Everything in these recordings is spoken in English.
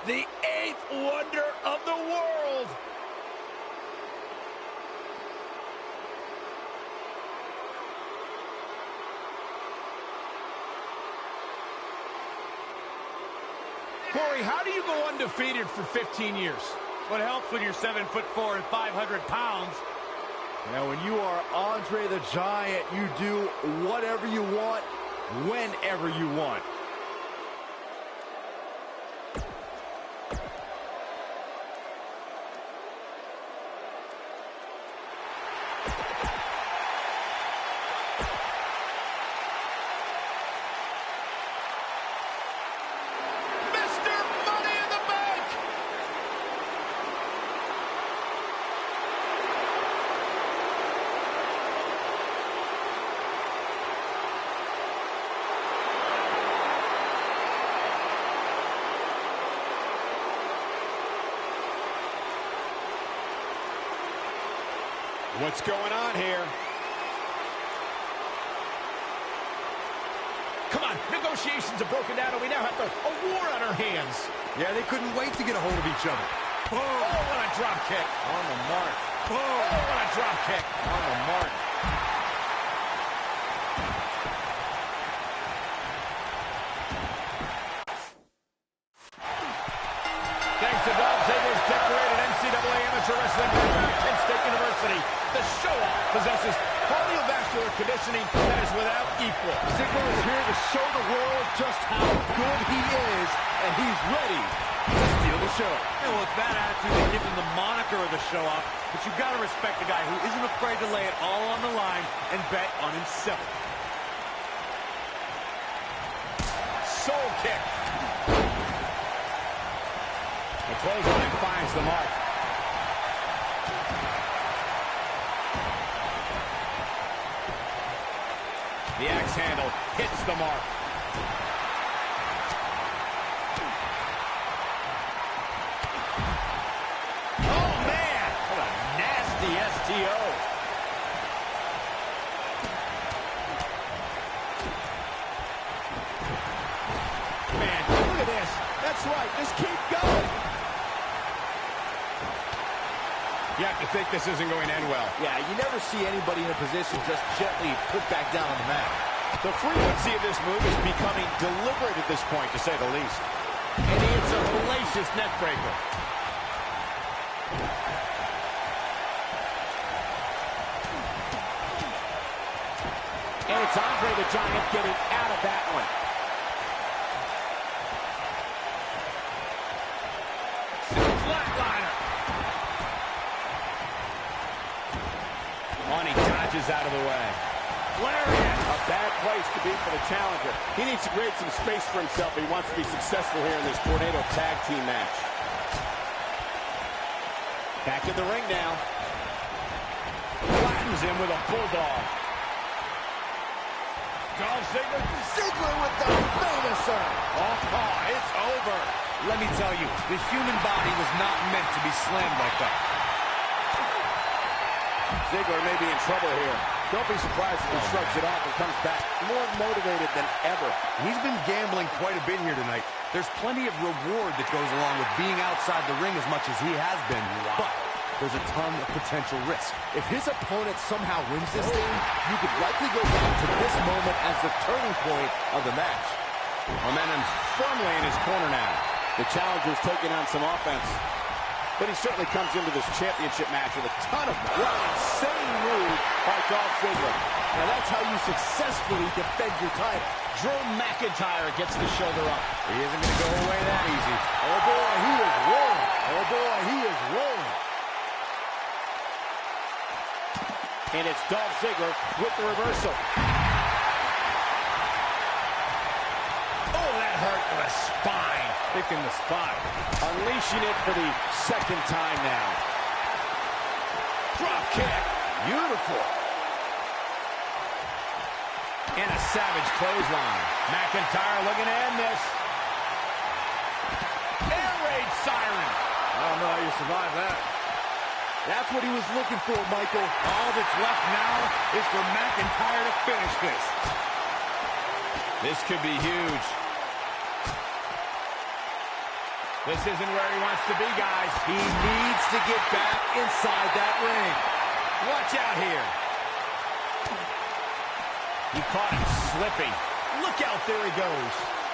the eighth wonder of the world. Corey, how do you go undefeated for 15 years? What helps when you're 7'4" and 500 pounds. Now, when you are Andre the Giant, you do whatever you want, whenever you want. What's going on here? Come on, negotiations are broken down and we now have a war on our hands. Yeah, they couldn't wait to get a hold of each other. Boom. Oh, what a drop kick. On the mark. Boom. Oh, what a drop kick. On the mark. Thanks to Dolph Ziggler's decorated NCAA Amateur Wrestling program at Kent State University, the show-off possesses cardiovascular conditioning that is without equal. Ziggler is here to show the world just how good he is, and he's ready to steal the show. And with that attitude, they give him the moniker of the show-off, but you've got to respect the guy who isn't afraid to lay it all on the line and bet on himself. Soul kick. The clothesline finds the mark. The axe handle hits the mark. Oh, man! What a nasty STO. Man, look at this. That's right. Just keep going. You have to think this isn't going to end well. Yeah, you never see anybody in a position just gently put back down on the mat. The frequency of this move is becoming deliberate at this point, to say the least. And it's a hellacious neck breaker. And it's Andre the Giant getting out of that one. Flatliner. Oh, and he dodges out of the way. Lariat. A bad place to be for the challenger. He needs to create some space for himself if he wants to be successful here in this Tornado Tag Team match. Back in the ring now. Flattens him with a bulldog. Dolph Ziggler. Ziggler with the finisher. Oh, it's over. Let me tell you, the human body was not meant to be slammed like that. Ziggler may be in trouble here. Don't be surprised if he shrugs it off and comes back more motivated than ever. He's been gambling quite a bit here tonight. There's plenty of reward that goes along with being outside the ring as much as he has been. But there's a ton of potential risk. If his opponent somehow wins this thing, you could likely go back to this moment as the turning point of the match. Momentum's firmly in his corner now. The challenger's taking on some offense. But he certainly comes into this championship match with a ton of insane move by Dolph Ziggler. Now that's how you successfully defend your title. Drew McIntyre gets the shoulder up. He isn't going to go away that easy. Oh boy, he is rolling. Oh boy, he is rolling. And it's Dolph Ziggler with the reversal. Oh, that hurt to the spine. Picking the spot. Unleashing it for the second time now. Drop kick. Beautiful. And a savage clothesline. McIntyre looking to end this. Air raid siren. I don't know how you survive that. That's what he was looking for, Michael. All that's left now is for McIntyre to finish this. This could be huge. This isn't where he wants to be, guys. He needs to get back inside that ring. Watch out here. He caught him slipping. Look out, there he goes.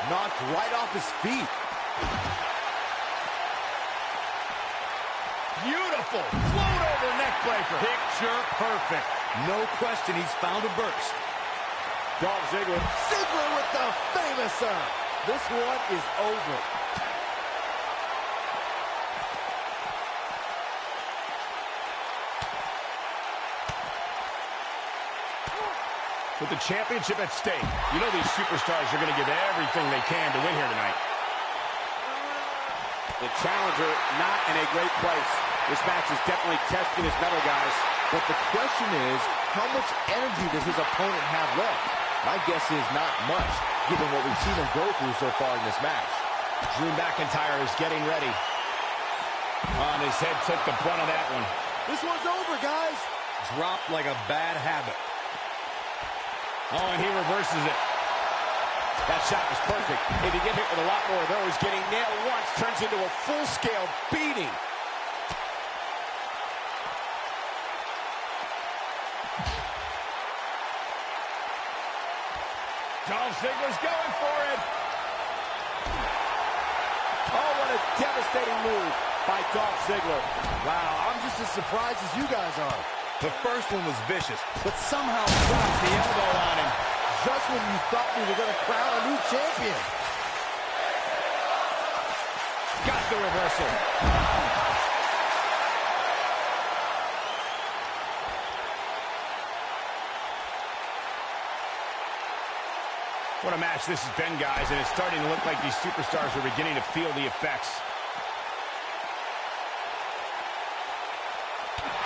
Knocked right off his feet. Beautiful. Float over neck breaker. Picture perfect. No question, he's found a burst. Dolph Ziggler. Ziggler with the famous This one is over. With the championship at stake, you know these superstars are going to give everything they can to win here tonight. The challenger not in a great place. This match is definitely testing his mettle, guys. But the question is, how much energy does his opponent have left? My guess is not much, given what we've seen him go through so far in this match. Drew McIntyre is getting ready. His head took the brunt of that one. This one's over, guys. Dropped like a bad habit. Oh, and he reverses it. That shot was perfect. If you get hit with a lot more of those, getting nailed once turns into a full-scale beating. Dolph Ziggler's going for it. Oh, what a devastating move by Dolph Ziggler. Wow, I'm just as surprised as you guys are. The first one was vicious, But somehow Drops the elbow on him. just when you thought we were going to crown a new champion. Got the reversal. What a match this has been, guys, and it's starting to look like these superstars are beginning to feel the effects.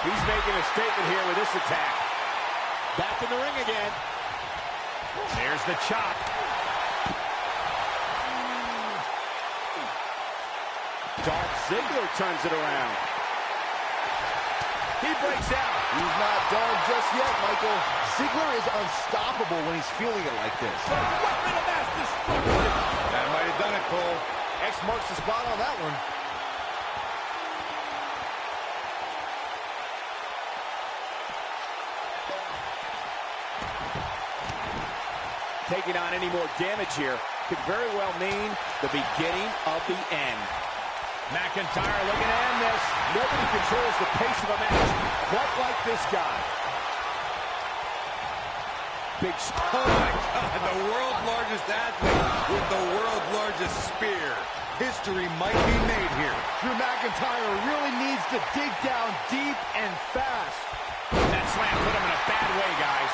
He's making a statement here with this attack. Back in the ring again. There's the chop. Dolph Ziggler turns it around. He breaks out. He's not done just yet, Michael. Ziggler is unstoppable when he's feeling it like this. Weapon of mass destruction. That might have done it, Cole. X marks the spot on that one. Taking on any more damage here could very well mean the beginning of the end. McIntyre looking to end this. Nobody controls the pace of a match quite like this guy. Big. Oh my God, the world's largest athlete with the world's largest spear. History might be made here. Drew McIntyre really needs to dig down deep and fast. That slam put him in a bad way, guys.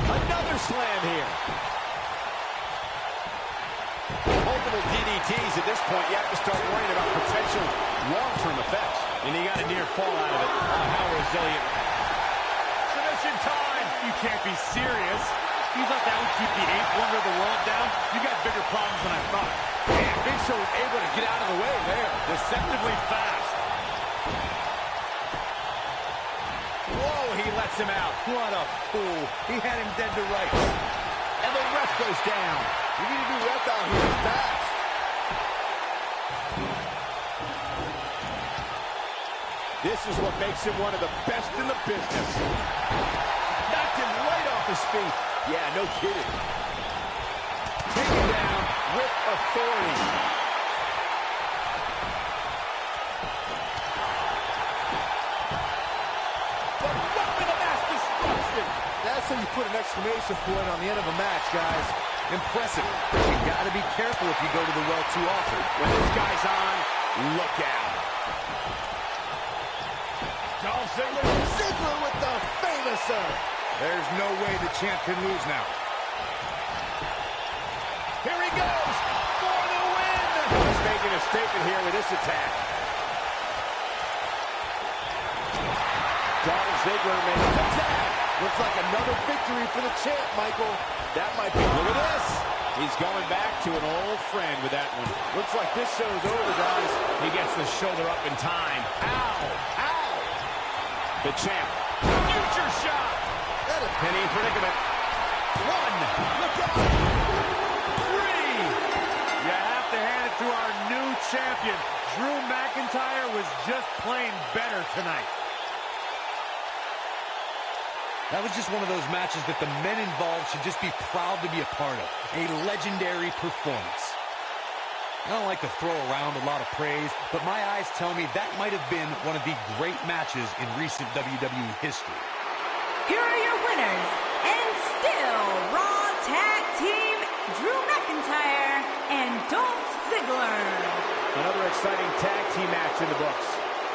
Another slam here. Multiple DDTs at this point. You have to start worrying about potential long-term effects. And he got a near fall out of it. How resilient. Submission time. You can't be serious. You thought that would keep the eighth wonder of the world down? You got bigger problems than I thought. Man, Big Show was able to get out of the way there. Deceptively fast. Whoa, he lets him out. What a fool. He had him dead to rights. And the ref goes down. You need to be ref out here fast. This is what makes him one of the best in the business. Knocked him right off his feet. Yeah, no kidding. Taken down with authority. The weapon of mass destruction. That's how you put an exclamation point on the end of a match, guys. Impressive. But you got to be careful if you go to the well too often. When this guy's on, look out. Dolph Ziggler. Ziggler with the famous There's no way the champ can lose now. Here he goes for the win. He's making a statement here with this attack. Dolph Ziggler makes an attack. Looks like another victory for the champ, Michael. That might be. Look at this. He's going back to an old friend with that one. Looks like this show's over, guys. He gets the shoulder up in time. Ow! Ow! The champ. Future shot. That is Penny predicament. 1, Look out! 3. You have to hand it to our new champion. Drew McIntyre was just plain better tonight. That was just one of those matches that the men involved should just be proud to be a part of. A legendary performance. I don't like to throw around a lot of praise, but my eyes tell me that might have been one of the great matches in recent WWE history. Here are your winners, and still Raw Tag Team, Drew McIntyre and Dolph Ziggler. Another exciting tag team match in the books.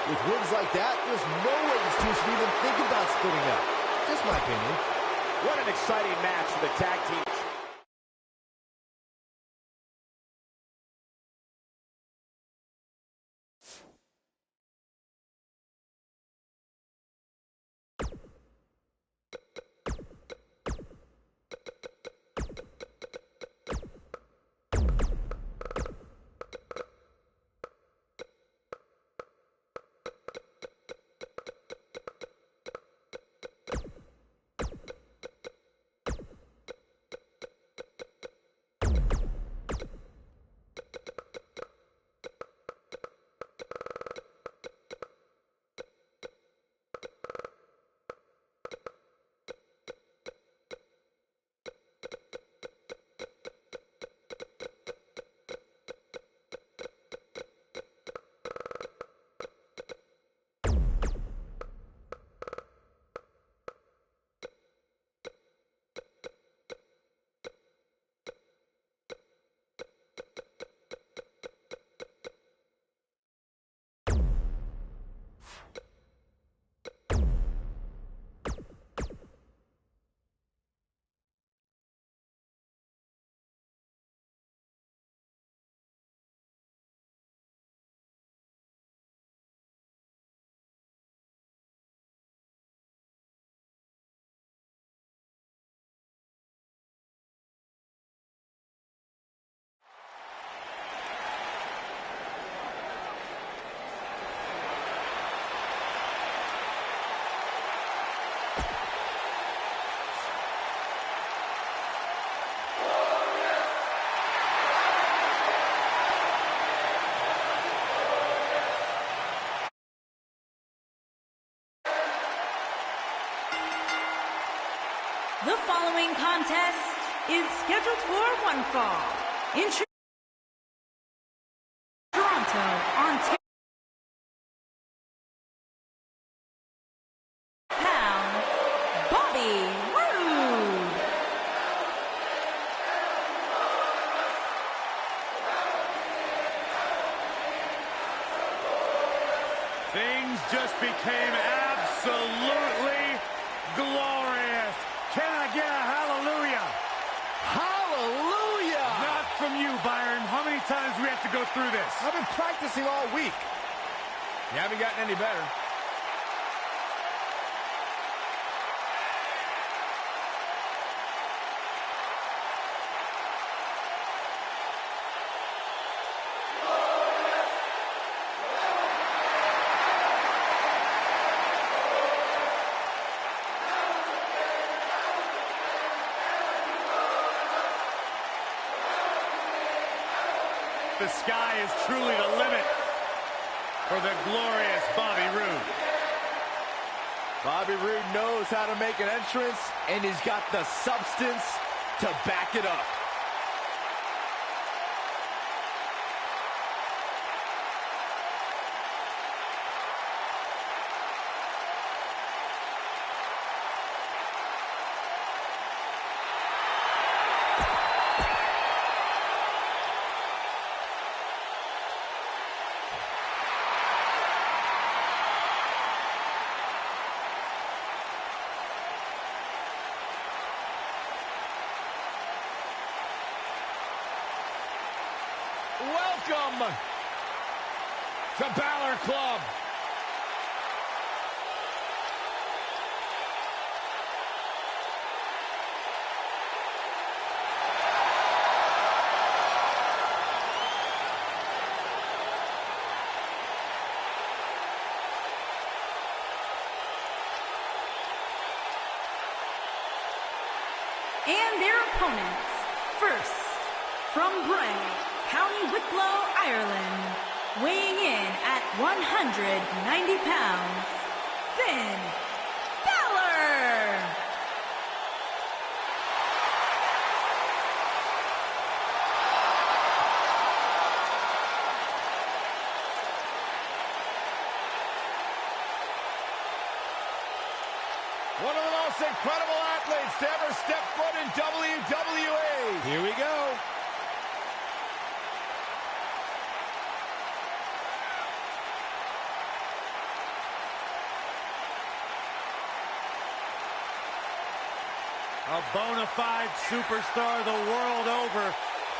With wins like that, there's no way these two should even think about splitting up. Just my opinion. What an exciting match for the tag team. The following contest is scheduled for one fall in Toronto, Ontario. Pounds, Bobby Roode. Things just became absolutely glorious. Can I get a hallelujah? Hallelujah! Not from you, Byron. How many times do we have to go through this? I've been practicing all week. You haven't gotten any better. The sky is truly the limit for the glorious Bobby Roode. Bobby Roode knows how to make an entrance, and he's got the substance to back it up. Welcome to Balor Club. and their opponents. First, from Bray, County Wicklow, Ireland, weighing in at 190 pounds, Finn Balor. One of the most incredible athletes to ever step foot in WWE. Here we go. A bona fide superstar the world over,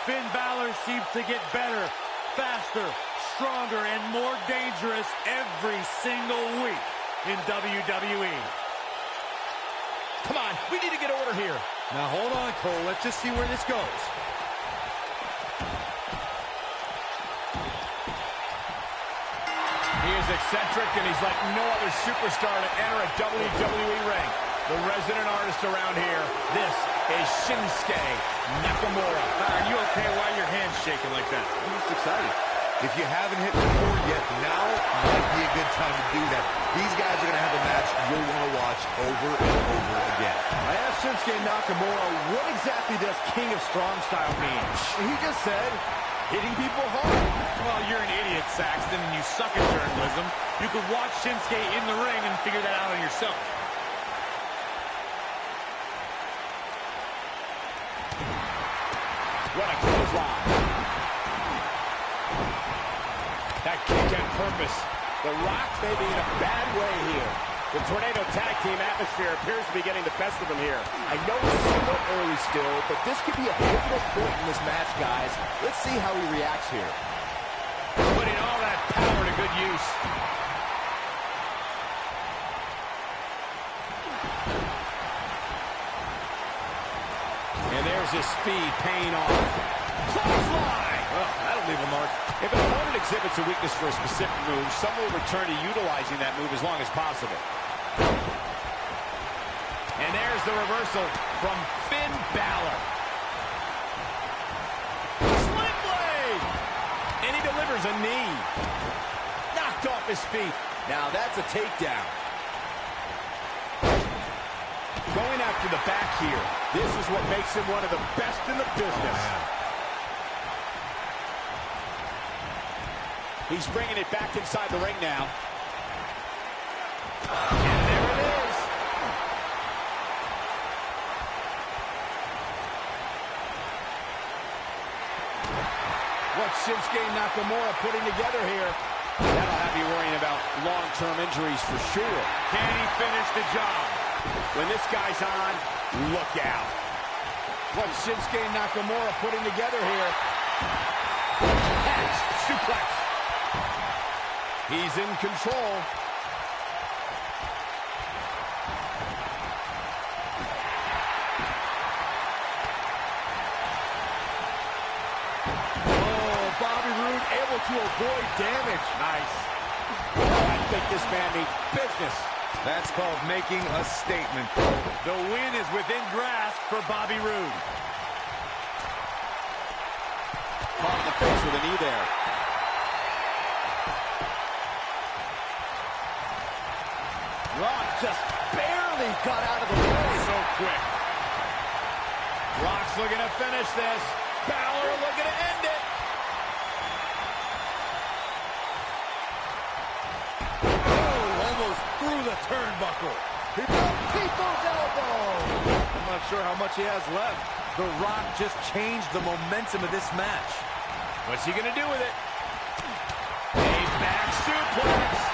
Finn Balor seems to get better, faster, stronger, and more dangerous every single week in WWE. Come on, we need to get order here. Now hold on, Cole. Let's just see where this goes. He is eccentric, and he's like no other superstar to enter a WWE ring. The resident artist around here, this is Shinsuke Nakamura. Are you okay? Why are your hands shaking like that? I'm just excited. If you haven't hit record yet, now might be a good time to do that. These guys are going to have a match you'll want to watch over and over again. I asked Shinsuke Nakamura, what exactly does King of Strong Style mean? He just said, hitting people hard. Well, you're an idiot, Saxton, and you suck at journalism. You could watch Shinsuke in the ring and figure that out on yourself. What a clothesline. That kick had purpose. The Rock may be in a bad way here. The Tornado Tag Team atmosphere appears to be getting the best of him here. I know it's somewhat early still, but this could be a pivotal point in this match, guys. Let's see how he reacts here. Putting all that power to good use. And there's his speed paying off. Clothesline! Oh, that'll leave a mark. If an opponent exhibits a weakness for a specific move, some will return to utilizing that move as long as possible. And there's the reversal from Finn Balor. Sling blade! And he delivers a knee. Knocked off his feet. Now that's a takedown. Going after the back here. This is what makes him one of the best in the business. He's bringing it back inside the ring now. And there it is. What's Shinsuke Nakamura putting together here? That'll have you worrying about long-term injuries for sure. Can he finish the job? When this guy's on, look out. What's Shinsuke Nakamura putting together here? Catch, suplex. He's in control. Oh, Bobby Roode able to avoid damage. Nice. I think this man means business. That's called making a statement. The win is within grasp for Bobby Roode. Caught in the face with a knee there. Rock just barely got out of the way. So quick. Rock's looking to finish this. Balor looking to end it. Oh, almost through the turnbuckle. People's elbow. I'm not sure how much he has left. The Rock just changed the momentum of this match. What's he going to do with it? A back suplex.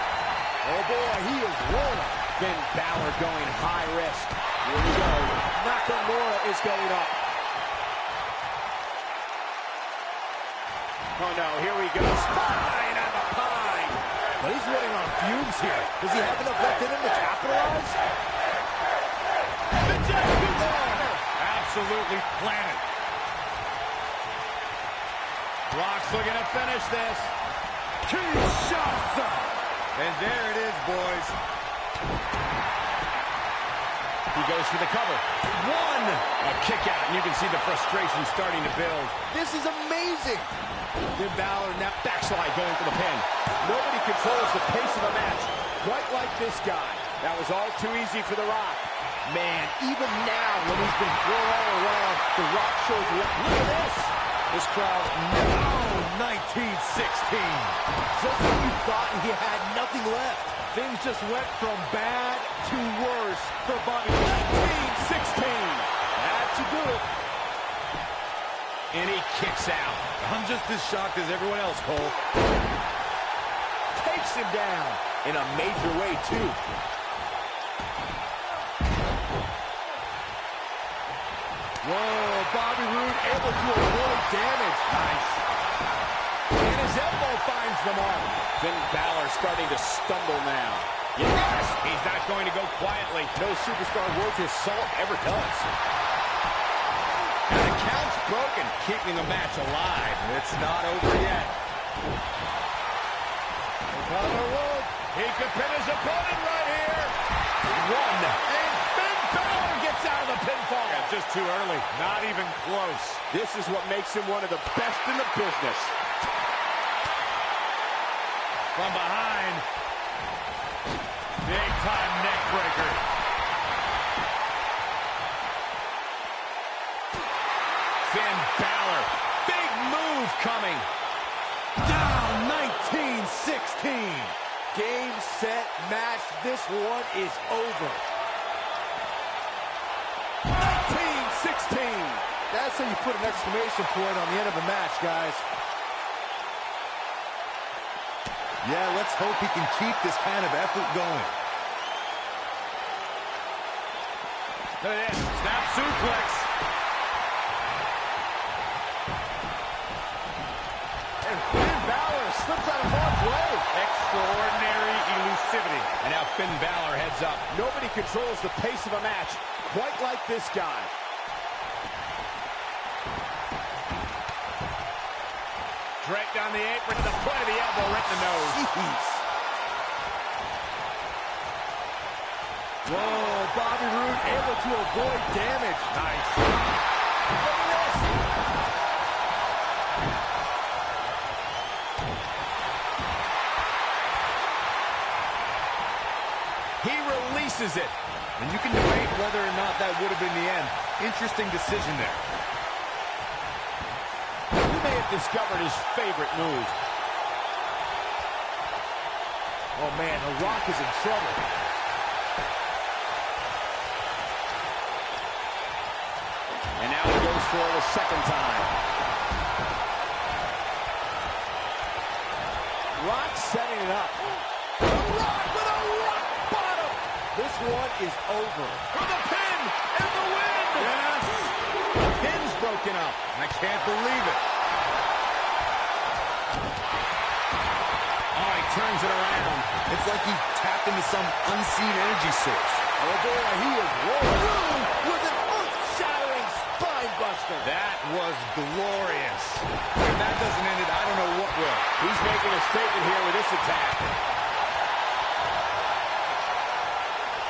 Oh, boy, he is rolling. Finn Balor going high risk. Here we go. Nakamura is going up. Oh, no, here we go. Spine on the pine. But he's running on fumes here. Does he have enough left in him to capitalize? Absolutely planted. Rock's looking to finish this. Kinshasa! And there it is, boys. He goes for the cover. One! A kick out, and you can see the frustration starting to build. This is amazing. Finn Balor, that backslide going for the pin. Nobody controls the pace of a match quite like this guy. That was all too easy for The Rock. Man, even now, when he's been thrown all around, The Rock shows what. Look at this. This crowd, no, 1916. Just when you thought he had nothing left. Things just went from bad to worse for Bobby. 1916. That should do it. And he kicks out. I'm just as shocked as everyone else, Cole. Takes him down in a major way, too. Whoa, Bobby Roode able to avoid damage. Nice. And his elbow finds the mark. Finn Balor starting to stumble now. Yes! He's not going to go quietly. No superstar worth his salt ever does. And the count's broken, keeping the match alive. It's not over yet. He could pin his opponent right here. One. And Finn Balor gets out of the pinfall. Yeah, just too early. Not even close. This is what makes him one of the best in the business. From behind. Big time neck breaker. Finn Balor. Big move coming. Down 1916. Game, set, match. This one is over. 1916. That's how you put an exclamation point on the end of a match, guys. Yeah, let's hope he can keep this kind of effort going. Look at this. Snap suplex. And Finn Balor slips out of harm's way. Extraordinary elusivity. And now Finn Balor heads up. Nobody controls the pace of a match quite like this guy. Draped on the apron to the point of the elbow, right in the nose. Jeez. Whoa, Bobby Roode able to avoid damage. Nice. Look at this. He releases it. And you can debate whether or not that would have been the end. Interesting decision there. He may have discovered his favorite move. Oh, man, The Rock is in trouble. And now he goes for it a second time. Rock setting it up. The Rock with a rock bottom. This one is over. For the pin and the win. Yes. The pin's broken up. I can't believe it. Oh, he turns it around. It's like he tapped into some unseen energy source. Oh boy, he is rolling with an earth-shattering spine buster. That was glorious. If that doesn't end it, I don't know what will. He's making a statement here with this attack.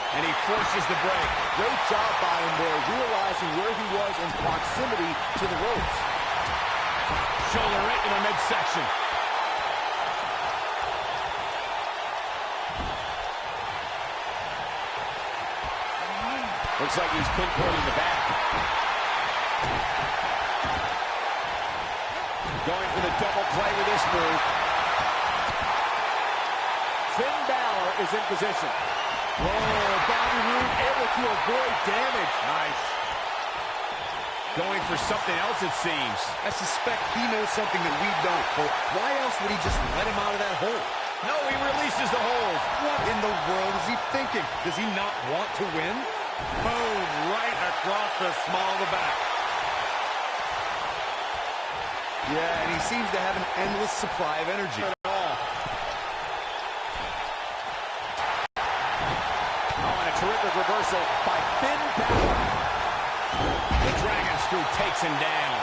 And he forces the break. Great job by him there, realizing where he was in proximity to the ropes. Shoulder right in the midsection. Looks like he's pinpointing the back. Going for the double play with this move. Finn Balor is in position. Oh, Bobby Roode able to avoid damage. Nice. Going for something else, it seems. I suspect he knows something that we don't, Cole. Why else would he just let him out of that hole? No, he releases the hold. What in the world is he thinking? Does he not want to win? Boom, right across the small of the back. Yeah, and he seems to have an endless supply of energy. Terrific reversal by Finn Balor. The Dragon Screw takes him down.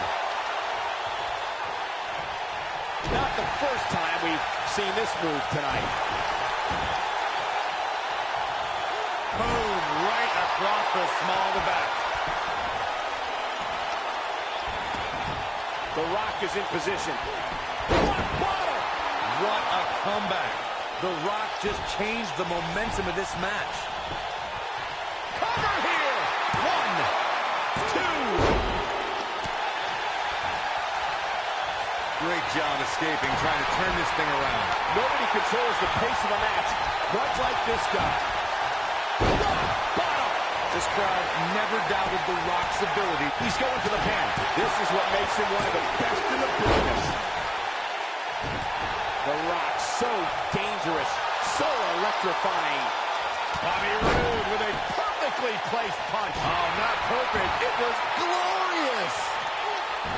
Not the first time we've seen this move tonight. Boom, right across the small of the back. The Rock is in position. Rock bottom! What a comeback. The Rock just changed the momentum of this match. Cover here! 1, 2. Great job escaping, trying to turn this thing around. Nobody controls the pace of a match quite like this guy. Rock bottom! This crowd never doubted The Rock's ability. He's going for the pin. This is what makes him one of the best in the business. The Rock, so dangerous, so electrifying. Bobby Roode with a perfectly placed punch. Oh, not perfect. It was glorious.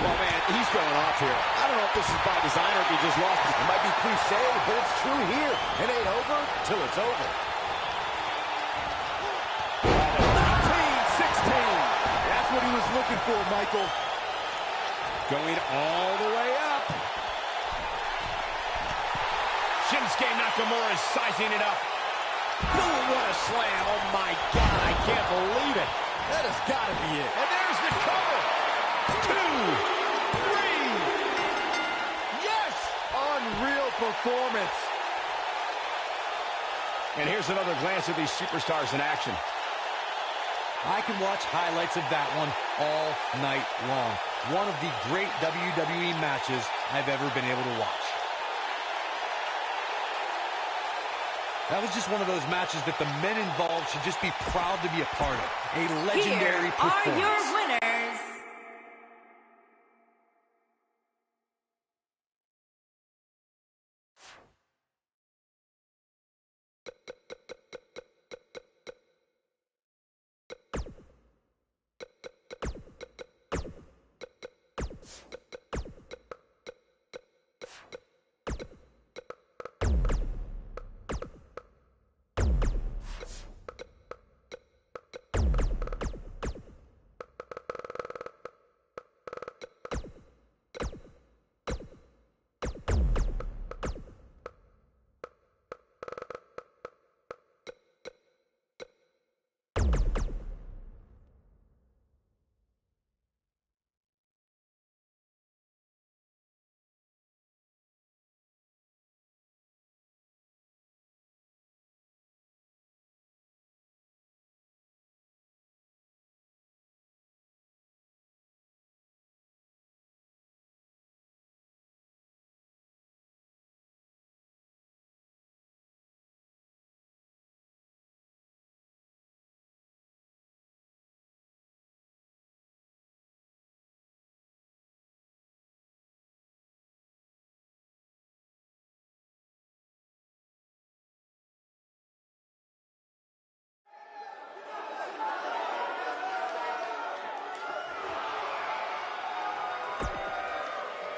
Well, man, he's going off here. I don't know if this is by design or if he just lost it. It might be cliche, but it's true here. It ain't over till it's over. 19-16. That's what he was looking for, Michael. Going all the way up. Shinsuke Nakamura is sizing it up. Boom, what a slam. Oh, my God, I can't believe it. That has got to be it. And there's the cover. 2, 3. Yes! Unreal performance. And here's another glance at these superstars in action. I can watch highlights of that one all night long. One of the great WWE matches I've ever been able to watch. That was just one of those matches that the men involved should just be proud to be a part of. A legendary performance. Here are your winners.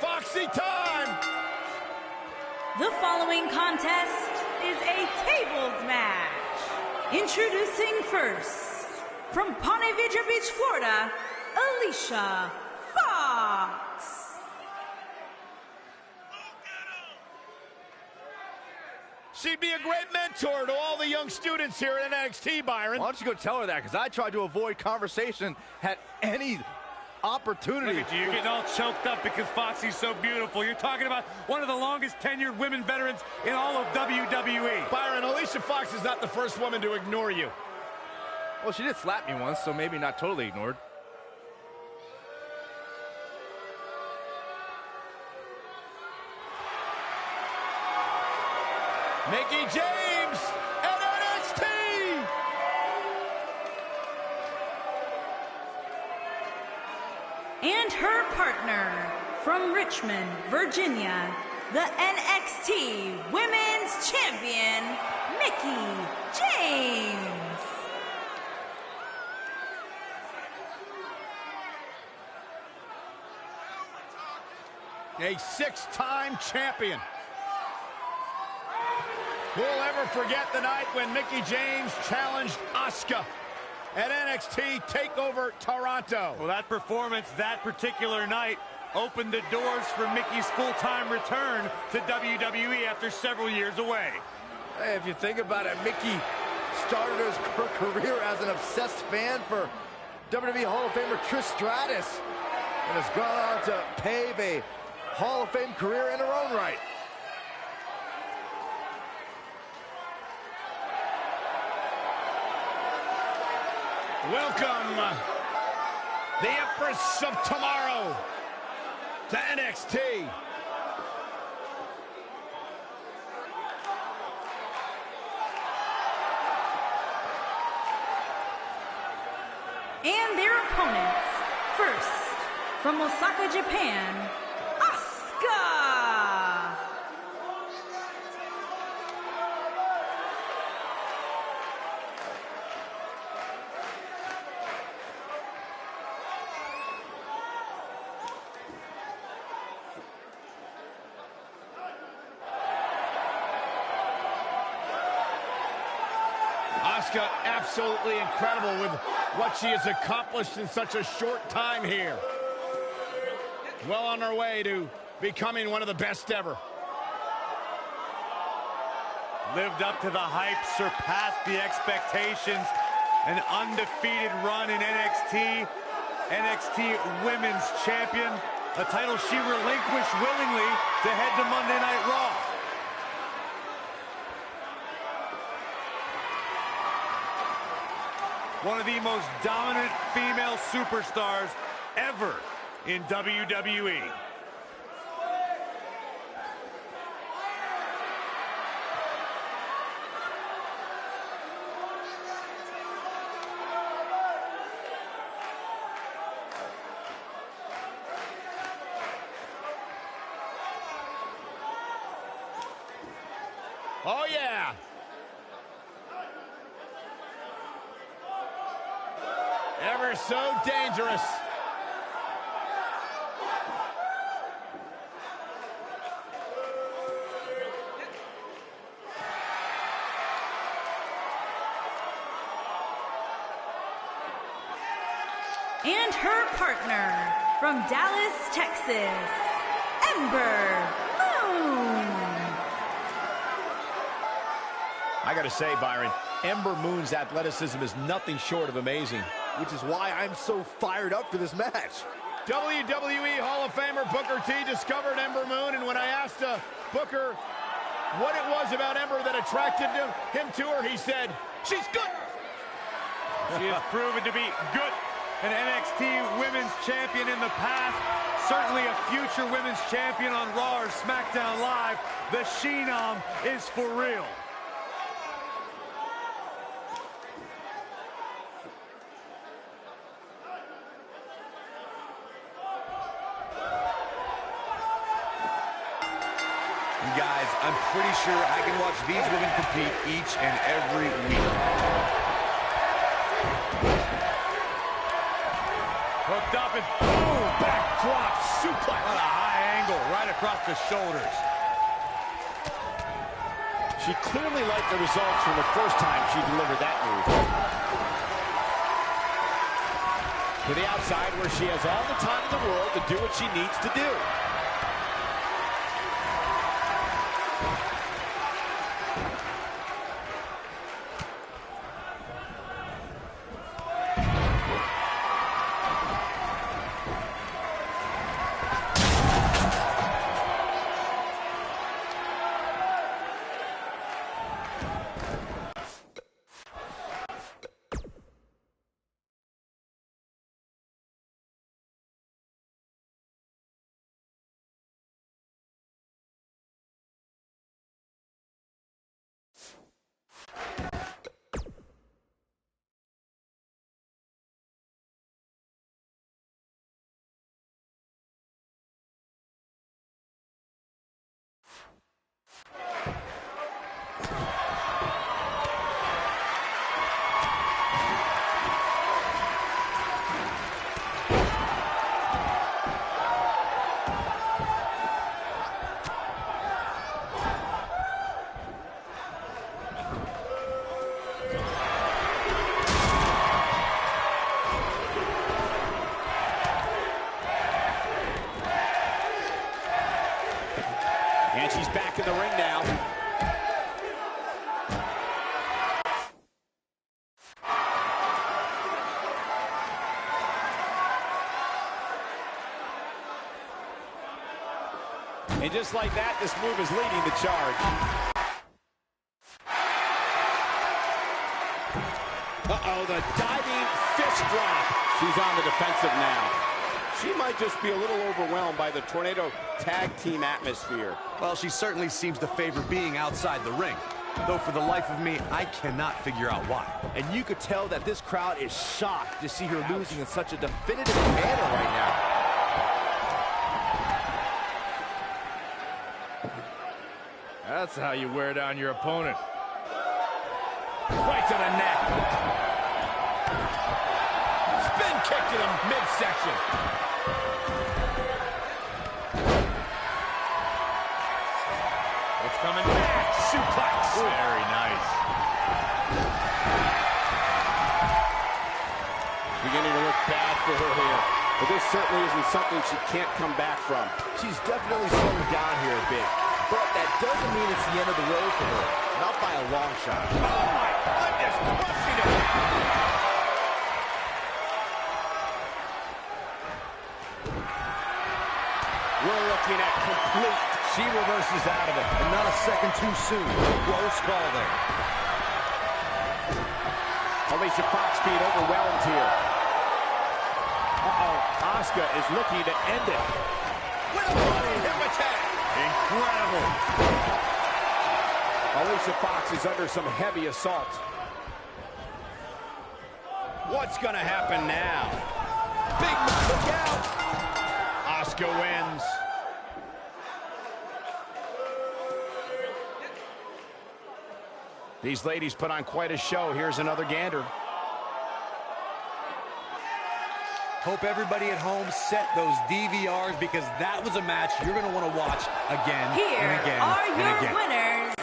Foxy time! The following contest is a tables match. Introducing first, from Ponte Vedra Beach, Florida, Alicia Fox. She'd be a great mentor to all the young students here at NXT, Byron. Why don't you go tell her that? Because I tried to avoid conversation at any opportunity. Look at you, you're getting all choked up because Foxy's so beautiful. You're talking about one of the longest tenured women veterans in all of WWE. Byron, Alicia Fox is not the first woman to ignore you. Well, she did slap me once, so maybe not totally ignored. Mickie James at NXT! And her partner, from Richmond, Virginia, the NXT Women's Champion, Mickie James. A six-time champion. Who'll ever forget the night when Mickie James challenged Asuka at NXT TakeOver Toronto? Well, that performance that particular night opened the doors for Mickey's full-time return to WWE after several years away. Hey, if you think about it, Mickie started his career as an obsessed fan for WWE Hall of Famer Trish Stratus, and has gone on to pave a Hall of Fame career in her own right. Welcome, the Empress of Tomorrow, to NXT. And their opponents, first, from Osaka, Japan, Asuka! Asuka absolutely incredible with what she has accomplished in such a short time here. Well on her way to becoming one of the best ever. Lived up to the hype, surpassed the expectations. An undefeated run in NXT. NXT Women's Champion. A title she relinquished willingly to head to Monday Night Raw. One of the most dominant female superstars ever in WWE. Oh, yeah. Ever so dangerous. And her partner, from Dallas, Texas, Ember Moon. I gotta say, Byron, Ember Moon's athleticism is nothing short of amazing. Which is why I'm so fired up for this match. WWE Hall of Famer Booker T discovered Ember Moon, and when I asked Booker what it was about Ember that attracted him to her, he said, "She's good." She has proven to be good. An NXT Women's Champion in the past. Certainly a future Women's Champion on Raw or SmackDown Live. The Phenom is for real. Guys, I'm pretty sure I can watch these women compete each and every week. Hooked up and boom! Backdrop suplex. On a high angle, right across the shoulders. She clearly liked the results from the first time she delivered that move. To the outside, where she has all the time in the world to do what she needs to do. And she's back in the ring now. And just like that, this move is leading the charge. Uh-oh, the diving fist drop. She's on the defensive now. She might just be a little overwhelmed by the Tornado tag team atmosphere. Well, she certainly seems to favor being outside the ring. Though for the life of me, I cannot figure out why. And you could tell that this crowd is shocked to see her losing in such a definitive manner right now. That's how you wear down your opponent. Right to the neck. Spin kick to the midsection. What's coming back? Suplex. Very nice. Beginning to look bad for her here. But this certainly isn't something she can't come back from. She's definitely slowing down here a bit. But that doesn't mean it's the end of the road for her. Not by a long shot. Oh my goodness, crushing it. We're looking at complete. She reverses out of it, and not a second too soon. Close call there. Alicia Fox being overwhelmed here. Uh-oh, Asuka is looking to end it. With a running hip attack. Incredible. Alicia Fox is under some heavy assault. What's gonna happen now? Big move, look out. Asuka wins. These ladies put on quite a show. Here's another gander. Hope everybody at home set those DVRs, because that was a match you're going to want to watch again Here and again are and your again. winners.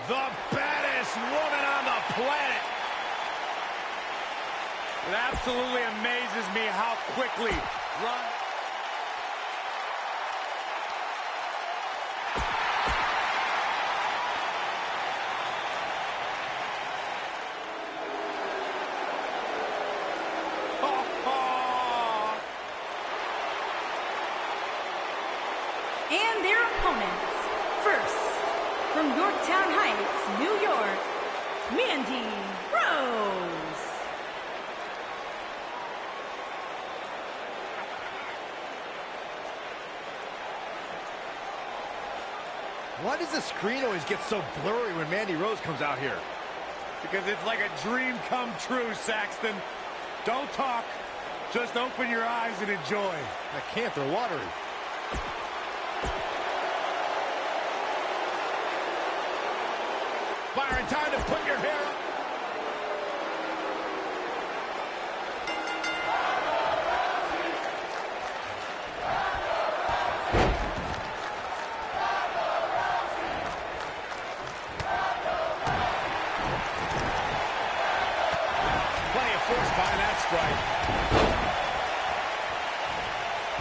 The baddest woman on the planet. It absolutely amazes me how quickly Ron... And their opponents. First, from Yorktown Heights, New York, Mandy Rose. Why does the screen always get so blurry when Mandy Rose comes out here? Because it's like a dream come true, Saxton. Don't talk. Just open your eyes and enjoy. I can't, they're watery. Byron, time to put your hair up. Plenty of force behind that strike.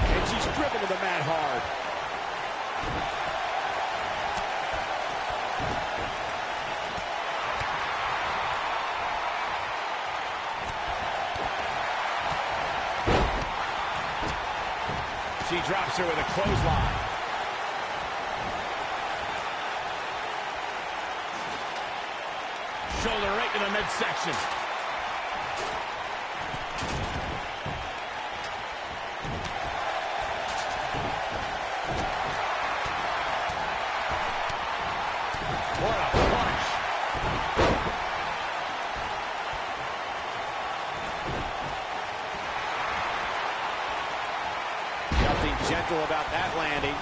And she's driven to the mat hard. She drops her with a clothesline. Shoulder right to the midsection. What a punch. Nothing gentle about that landing.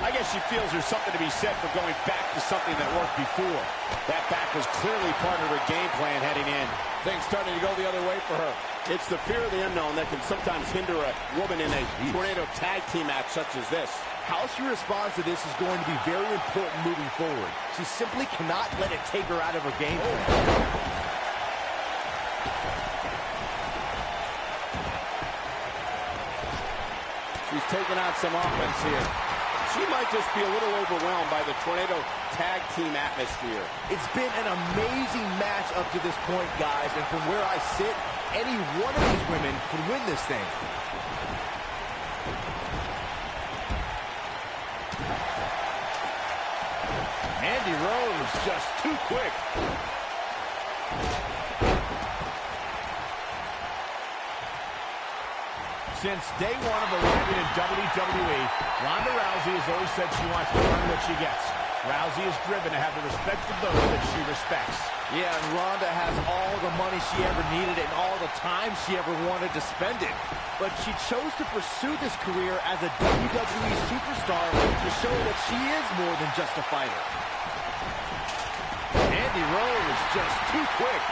I guess she feels there's something to be said for going back to something that worked before. That back was clearly part of her game plan heading in. Things starting to go the other way for her. It's the fear of the unknown that can sometimes hinder a woman in a tornado tag team match such as this. How she responds to this is going to be very important moving forward. She simply cannot let it take her out of her game plan. She's taking out some offense here. She might just be a little overwhelmed by the tornado tag team atmosphere. It's been an amazing match up to this point, guys, and from where I sit, any one of these women can win this thing. Mandy Rose just too quick. Since day one of arriving in WWE, Ronda Rousey has always said she wants to earn what she gets. Rousey is driven to have the respect of those that she respects. Yeah, and Ronda has all the money she ever needed and all the time she ever wanted to spend it. But she chose to pursue this career as a WWE superstar to show that she is more than just a fighter. Mandy Rose just too quick.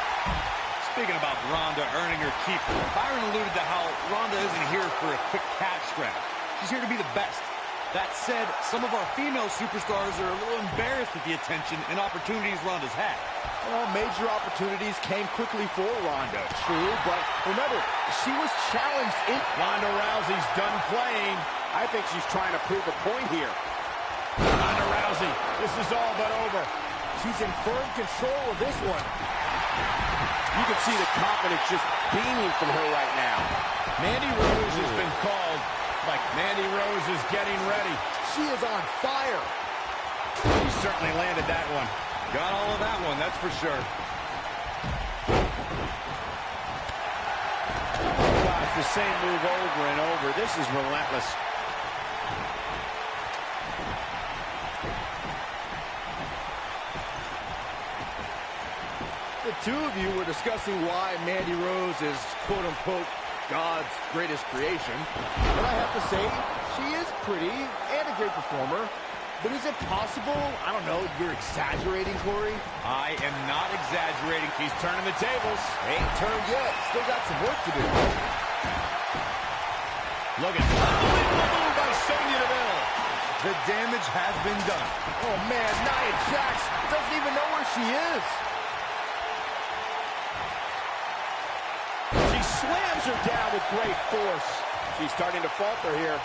Speaking about Ronda earning her keep, Byron alluded to how Ronda isn't here for a quick cash grab. She's here to be the best. That said, some of our female superstars are a little embarrassed at the attention and opportunities Ronda's had. Well, major opportunities came quickly for Ronda, true, but remember, she was challenged in... Ronda Rousey's done playing. I think she's trying to prove a point here. Ronda Rousey, this is all but over. She's in firm control of this one. You can see the confidence just beaming from her right now. Mandy Rose has been called, like Mandy Rose is getting ready. She is on fire. She certainly landed that one. Got all of that one, that's for sure. Wow, it's the same move over and over. This is relentless. The two of you were discussing why Mandy Rose is, quote-unquote, God's greatest creation. But I have to say, she is pretty and a great performer. But is it possible, I don't know, you're exaggerating, Corey? I am not exaggerating. He's turning the tables. Ain't turned yet. Still got some work to do. Look at unbelievable move by Sonya Deville. The damage has been done. Oh, man, Nia Jax doesn't even know where she is. She slams her down with great force. She's starting to falter here.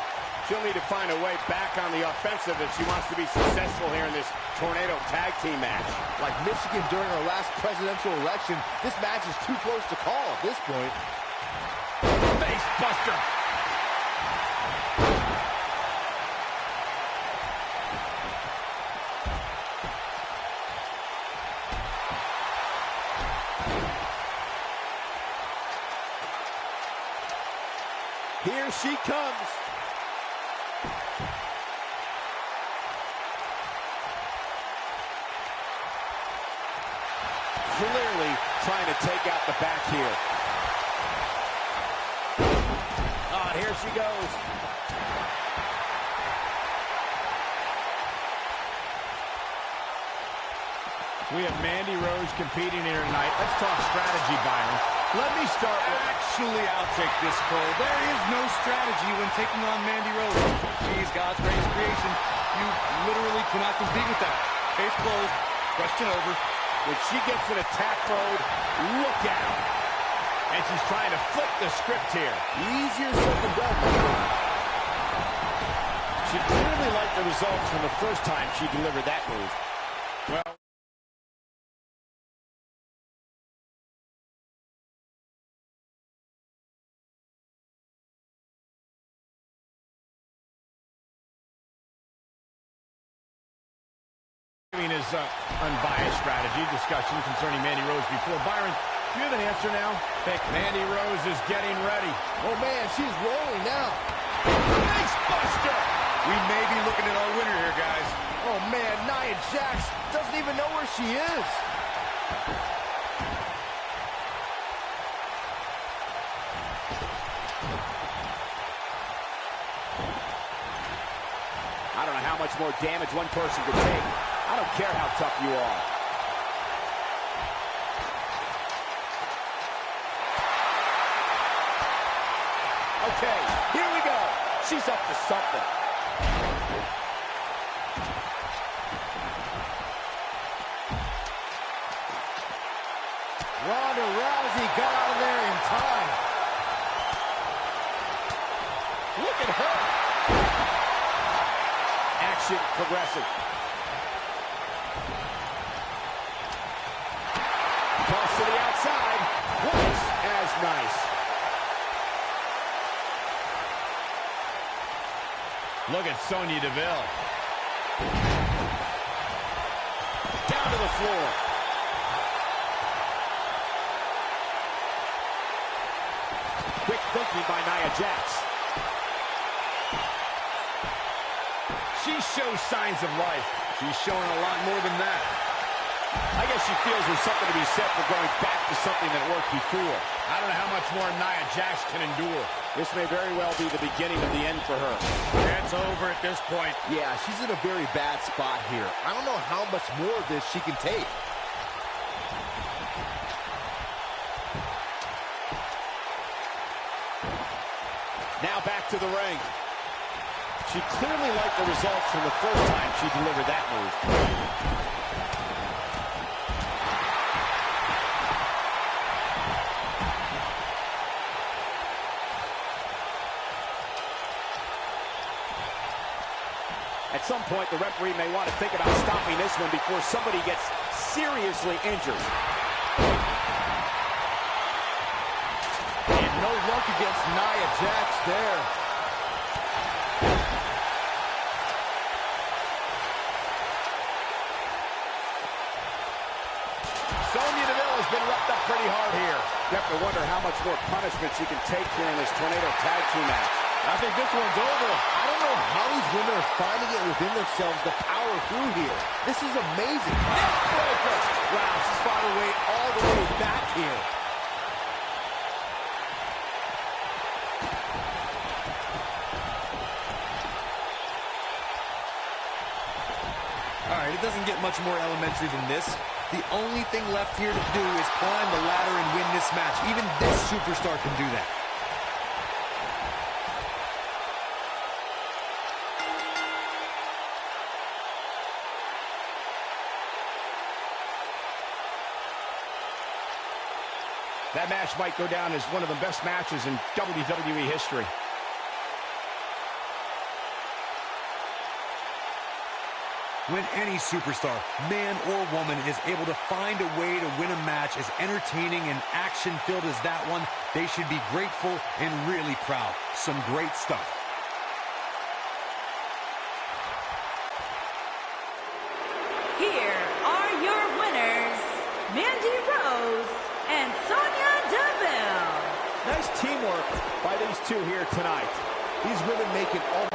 She'll need to find a way back on the offensive if she wants to be successful here in this tornado tag team match. Like Michigan during our last presidential election, this match is too close to call at this point. Face buster. Here she comes. Clearly trying to take out the back here. Oh, and here she goes. We have Mandy Rose competing here tonight. Let's talk strategy, Byron. Let me start with... Actually, I'll take this, Cole. There is no strategy when taking on Mandy Rose. She's God's greatest creation. You literally cannot compete with that. Case closed. Question over. When she gets in attack mode, look out. And she's trying to flip the script here. Easier said than done. She clearly liked the results from the first time she delivered that move. Well, his unbiased strategy discussion concerning Mandy Rose before. Byron, do you have an answer now? Mandy Rose is getting ready. Oh, man, she's rolling now. Face buster! We may be looking at our winner here, guys. Oh, man, Nia Jax doesn't even know where she is. I don't know how much more damage one person could take. I don't care how tough you are. Okay, here we go. She's up to something. Ronda Rousey got out of there in time. Look at her. Action progressive. Toss to the outside. Once as nice. Look at Sonya Deville. Down to the floor. Quick thinking by Nia Jax. She shows signs of life. She's showing a lot more than that. I guess she feels there's something to be said for going back to something that worked before. I don't know how much more Nia Jax can endure. This may very well be the beginning of the end for her. It's over at this point. Yeah, she's in a very bad spot here. I don't know how much more of this she can take. Now back to the ring. She clearly liked the results from the first time she delivered that move. At some point, the referee may want to think about stopping this one before somebody gets seriously injured. And no luck against Nia Jax there. Sonya Deville has been roughed up pretty hard here. You have to wonder how much more punishment she can take here in this tornado tag team match. I think this one's over. I don't know how these women are finding it within themselves to power through here. This is amazing. Neckbreaker. Wow, she's fought her way all the way back here. All right, it doesn't get much more elementary than this. The only thing left here to do is climb the ladder and win this match. Even this superstar can do that. That match might go down as one of the best matches in WWE history. When any superstar, man or woman, is able to find a way to win a match as entertaining and action-filled as that one, they should be grateful and really proud. Some great stuff. Here are your winners, Mandy Rose and Sonya Deville. Nice teamwork by these two here tonight. These women make it almost...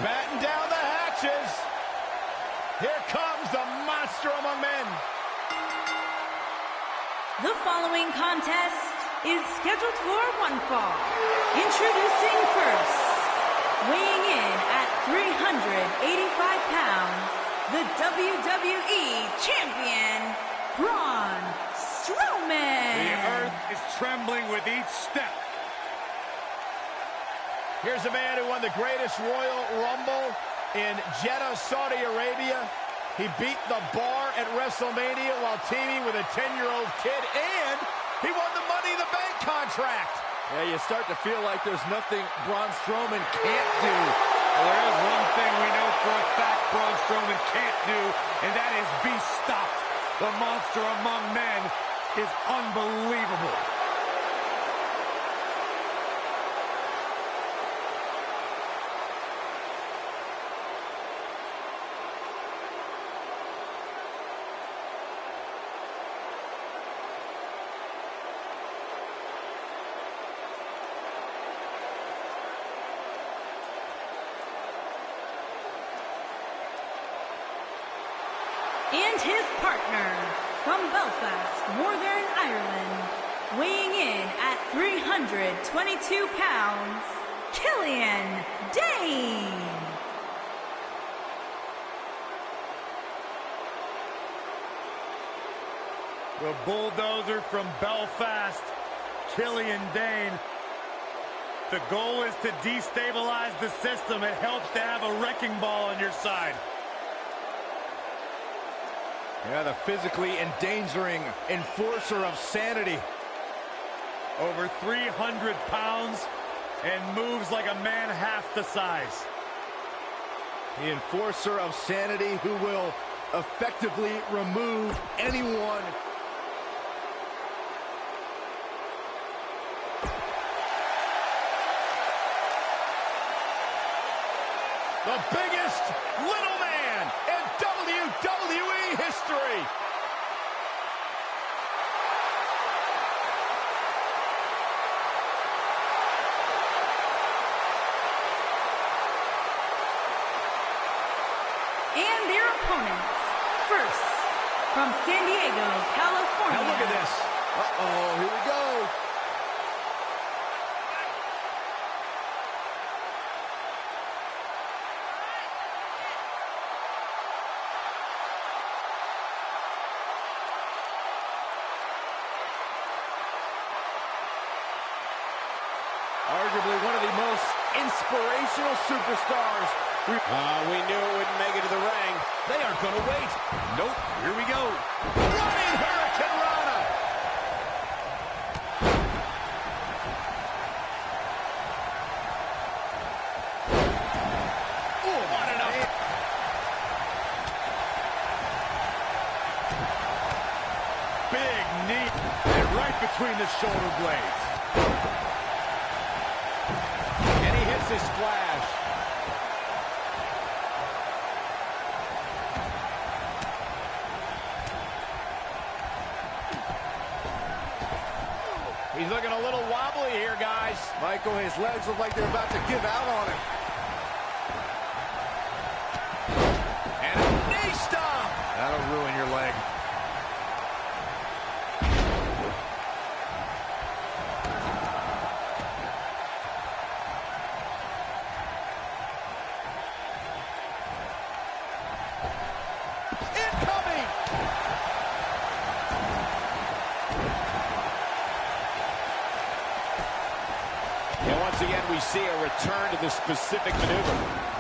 Batten down the hatches. Here comes the monster among men. The following contest is scheduled for one fall. Introducing first, weighing in at 385 pounds, the WWE Champion, Braun Strowman. The earth is trembling with each step. Here's a man who won the greatest Royal Rumble in Jeddah, Saudi Arabia. He beat the bar at WrestleMania while teaming with a 10-year-old kid, and he won the Money in the Bank contract. Yeah, you start to feel like there's nothing Braun Strowman can't do. Well, there is one thing we know for a fact Braun Strowman can't do, and that is be stopped. The monster among men is unbelievable. And his partner from Belfast, Northern Ireland, weighing in at 322 pounds, Killian Dane. The bulldozer from Belfast, Killian Dane. The goal is to destabilize the system. It helps to have a wrecking ball on your side. Yeah, the physically endangering enforcer of sanity. Over 300 pounds and moves like a man half the size. The enforcer of sanity who will effectively remove anyone. The biggest little man in WWE history. And their opponents, first, from San Diego, California. Now look at this. Uh-oh, here we go. Arguably one of the most inspirational superstars. We knew it wouldn't make it to the ring. They aren't going to wait. Nope, here we go. Running Hurricane Rana. Oh, what enough. Big knee and right between the shoulder blades. And he hits his splash. He's looking a little wobbly here, guys. Michael, his legs look like they're about to give out on him. And a knee stomp. That'll ruin your leg. Incoming. And once again, we see a return to this specific maneuver.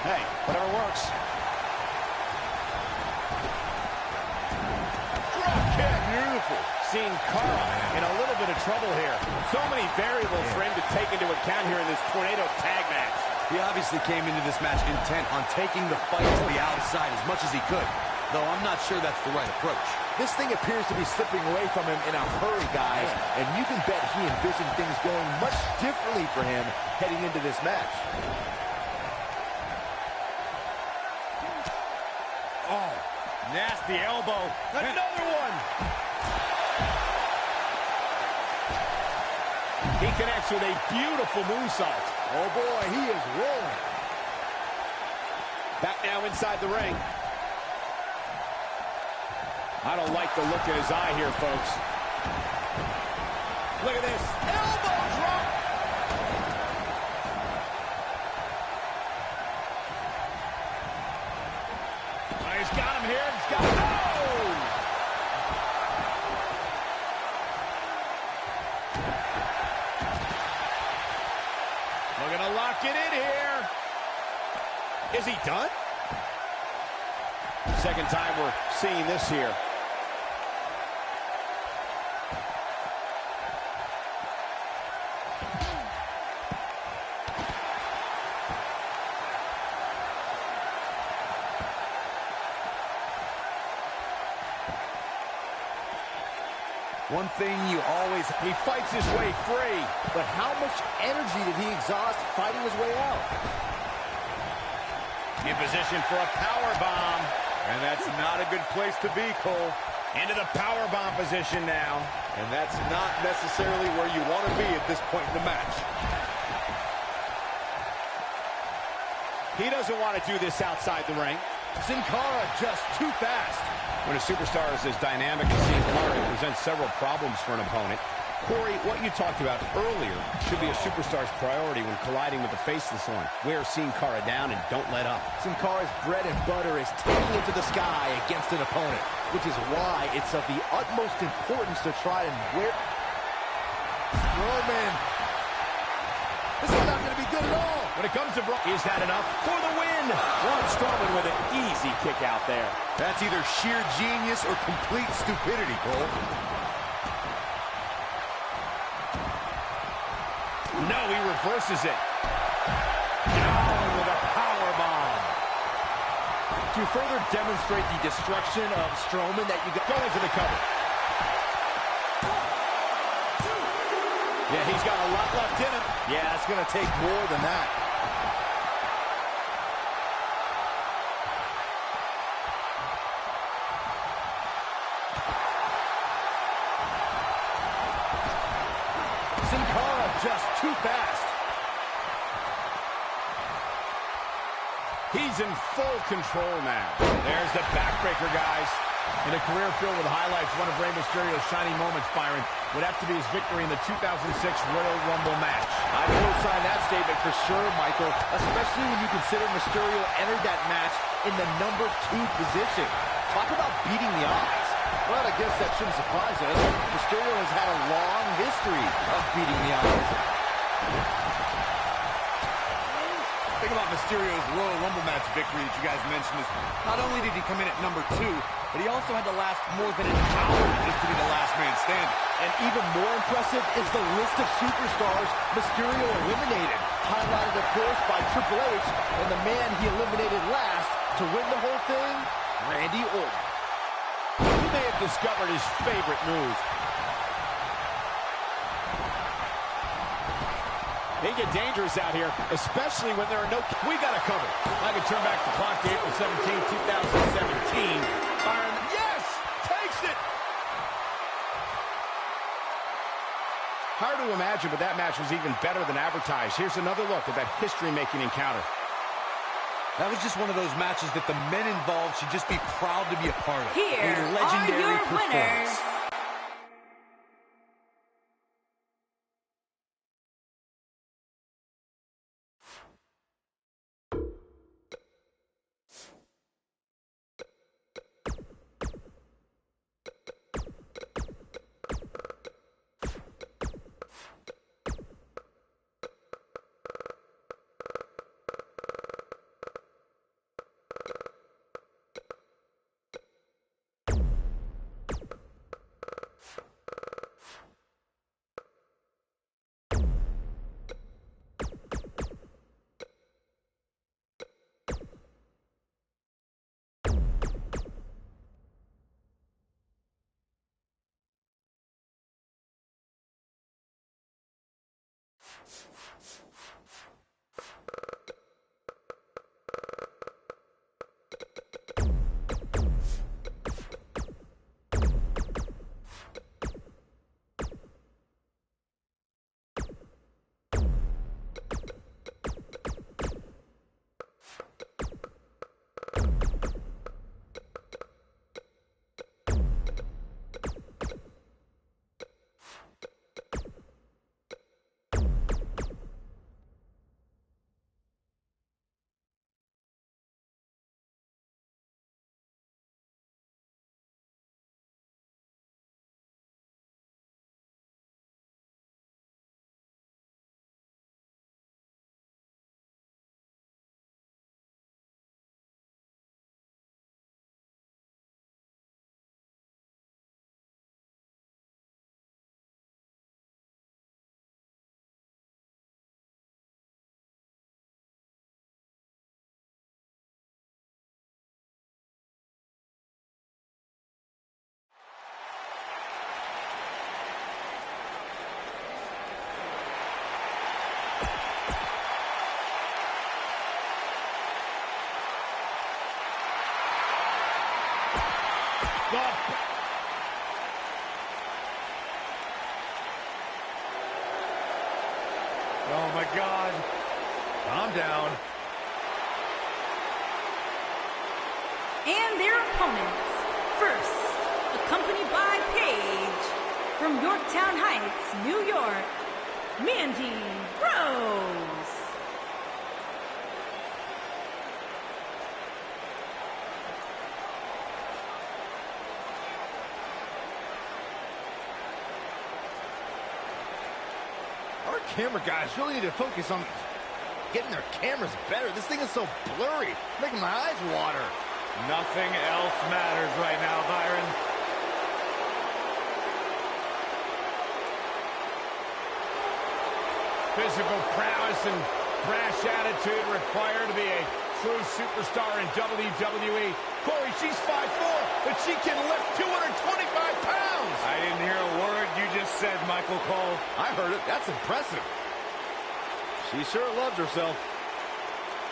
Hey, whatever works. Drop kick. Beautiful. Seeing Cara in a little bit of trouble here. So many variables for him to take into account here in this tornado tag match. He obviously came into this match intent on taking the fight to the outside as much as he could, though I'm not sure that's the right approach. This thing appears to be slipping away from him in a hurry, guys, and you can bet he envisioned things going much differently for him heading into this match. Oh, nasty elbow. Another one. He connects with a beautiful moonsault. Oh boy, he is rolling. Back now inside the ring. I don't like the look in his eye here, folks. Look at this. Elbow drop. Oh, he's got him here. He's got him. Oh! We're going to lock it in here. Is he done? Second time we're seeing this here. One thing you always... He fights his way free. But how much energy did he exhaust fighting his way out? In position for a power bomb. And that's not a good place to be, Cole. Into the power bomb position now. And that's not necessarily where you want to be at this point in the match. He doesn't want to do this outside the ring. Sin Cara just too fast. When a superstar is as dynamic as Sin Cara, it presents several problems for an opponent. Corey, what you talked about earlier should be a superstar's priority when colliding with the faceless one. Wear Sin Cara down and don't let up. Sin Cara's bread and butter is taking it to the sky against an opponent, which is why it's of the utmost importance to try and wear... Strowman. This is not going to be good at all. When it comes to is that enough for the win? Braun Strowman with an easy kick out there. That's either sheer genius or complete stupidity, Cole. No, he reverses it. Down with a power bomb. To further demonstrate the destruction of Strowman that you got... Going to the cover. Yeah, he's got a lot left in him. Yeah, it's going to take more than that. Sin Cara just too fast. He's in full control now. There's the backbreaker, guys. In a career filled with highlights, one of Rey Mysterio's shining moments, Byron, would have to be his victory in the 2006 Royal Rumble match. I co-sign that statement for sure, Michael, especially when you consider Mysterio entered that match in the #2 position. Talk about beating the odds. Well, I guess that shouldn't surprise us. Mysterio has had a long history of beating the odds. The thing about Mysterio's Royal Rumble match victory that you guys mentioned is not only did he come in at #2, but he also had to last more than an hour just to be the last man standing. And even more impressive is the list of superstars Mysterio eliminated, highlighted, of course, by Triple H, and the man he eliminated last to win the whole thing, Randy Orton. He may have discovered his favorite move. They get dangerous out here, especially when there are no... We got to cover. I can turn back the clock to April 17, 2017. Byron, yes! Takes it! Hard to imagine, but that match was even better than advertised. Here's another look at that history-making encounter. That was just one of those matches that the men involved should just be proud to be a part of. Here a legendary are your performance. winners. Oh, my God. Calm down. And their opponents, first, accompanied by Paige, from Yorktown Heights, New York, Mandy Rose. Our camera guys really need to focus on getting their cameras better. This thing is so blurry, making my eyes water. Nothing else matters right now, Byron. Physical prowess and brash attitude required to be a true superstar in WWE. Corey, she's 5'4", but she can lift 225 pounds. I didn't hear a word you just said, Michael Cole. I heard it. That's impressive. She sure loves herself.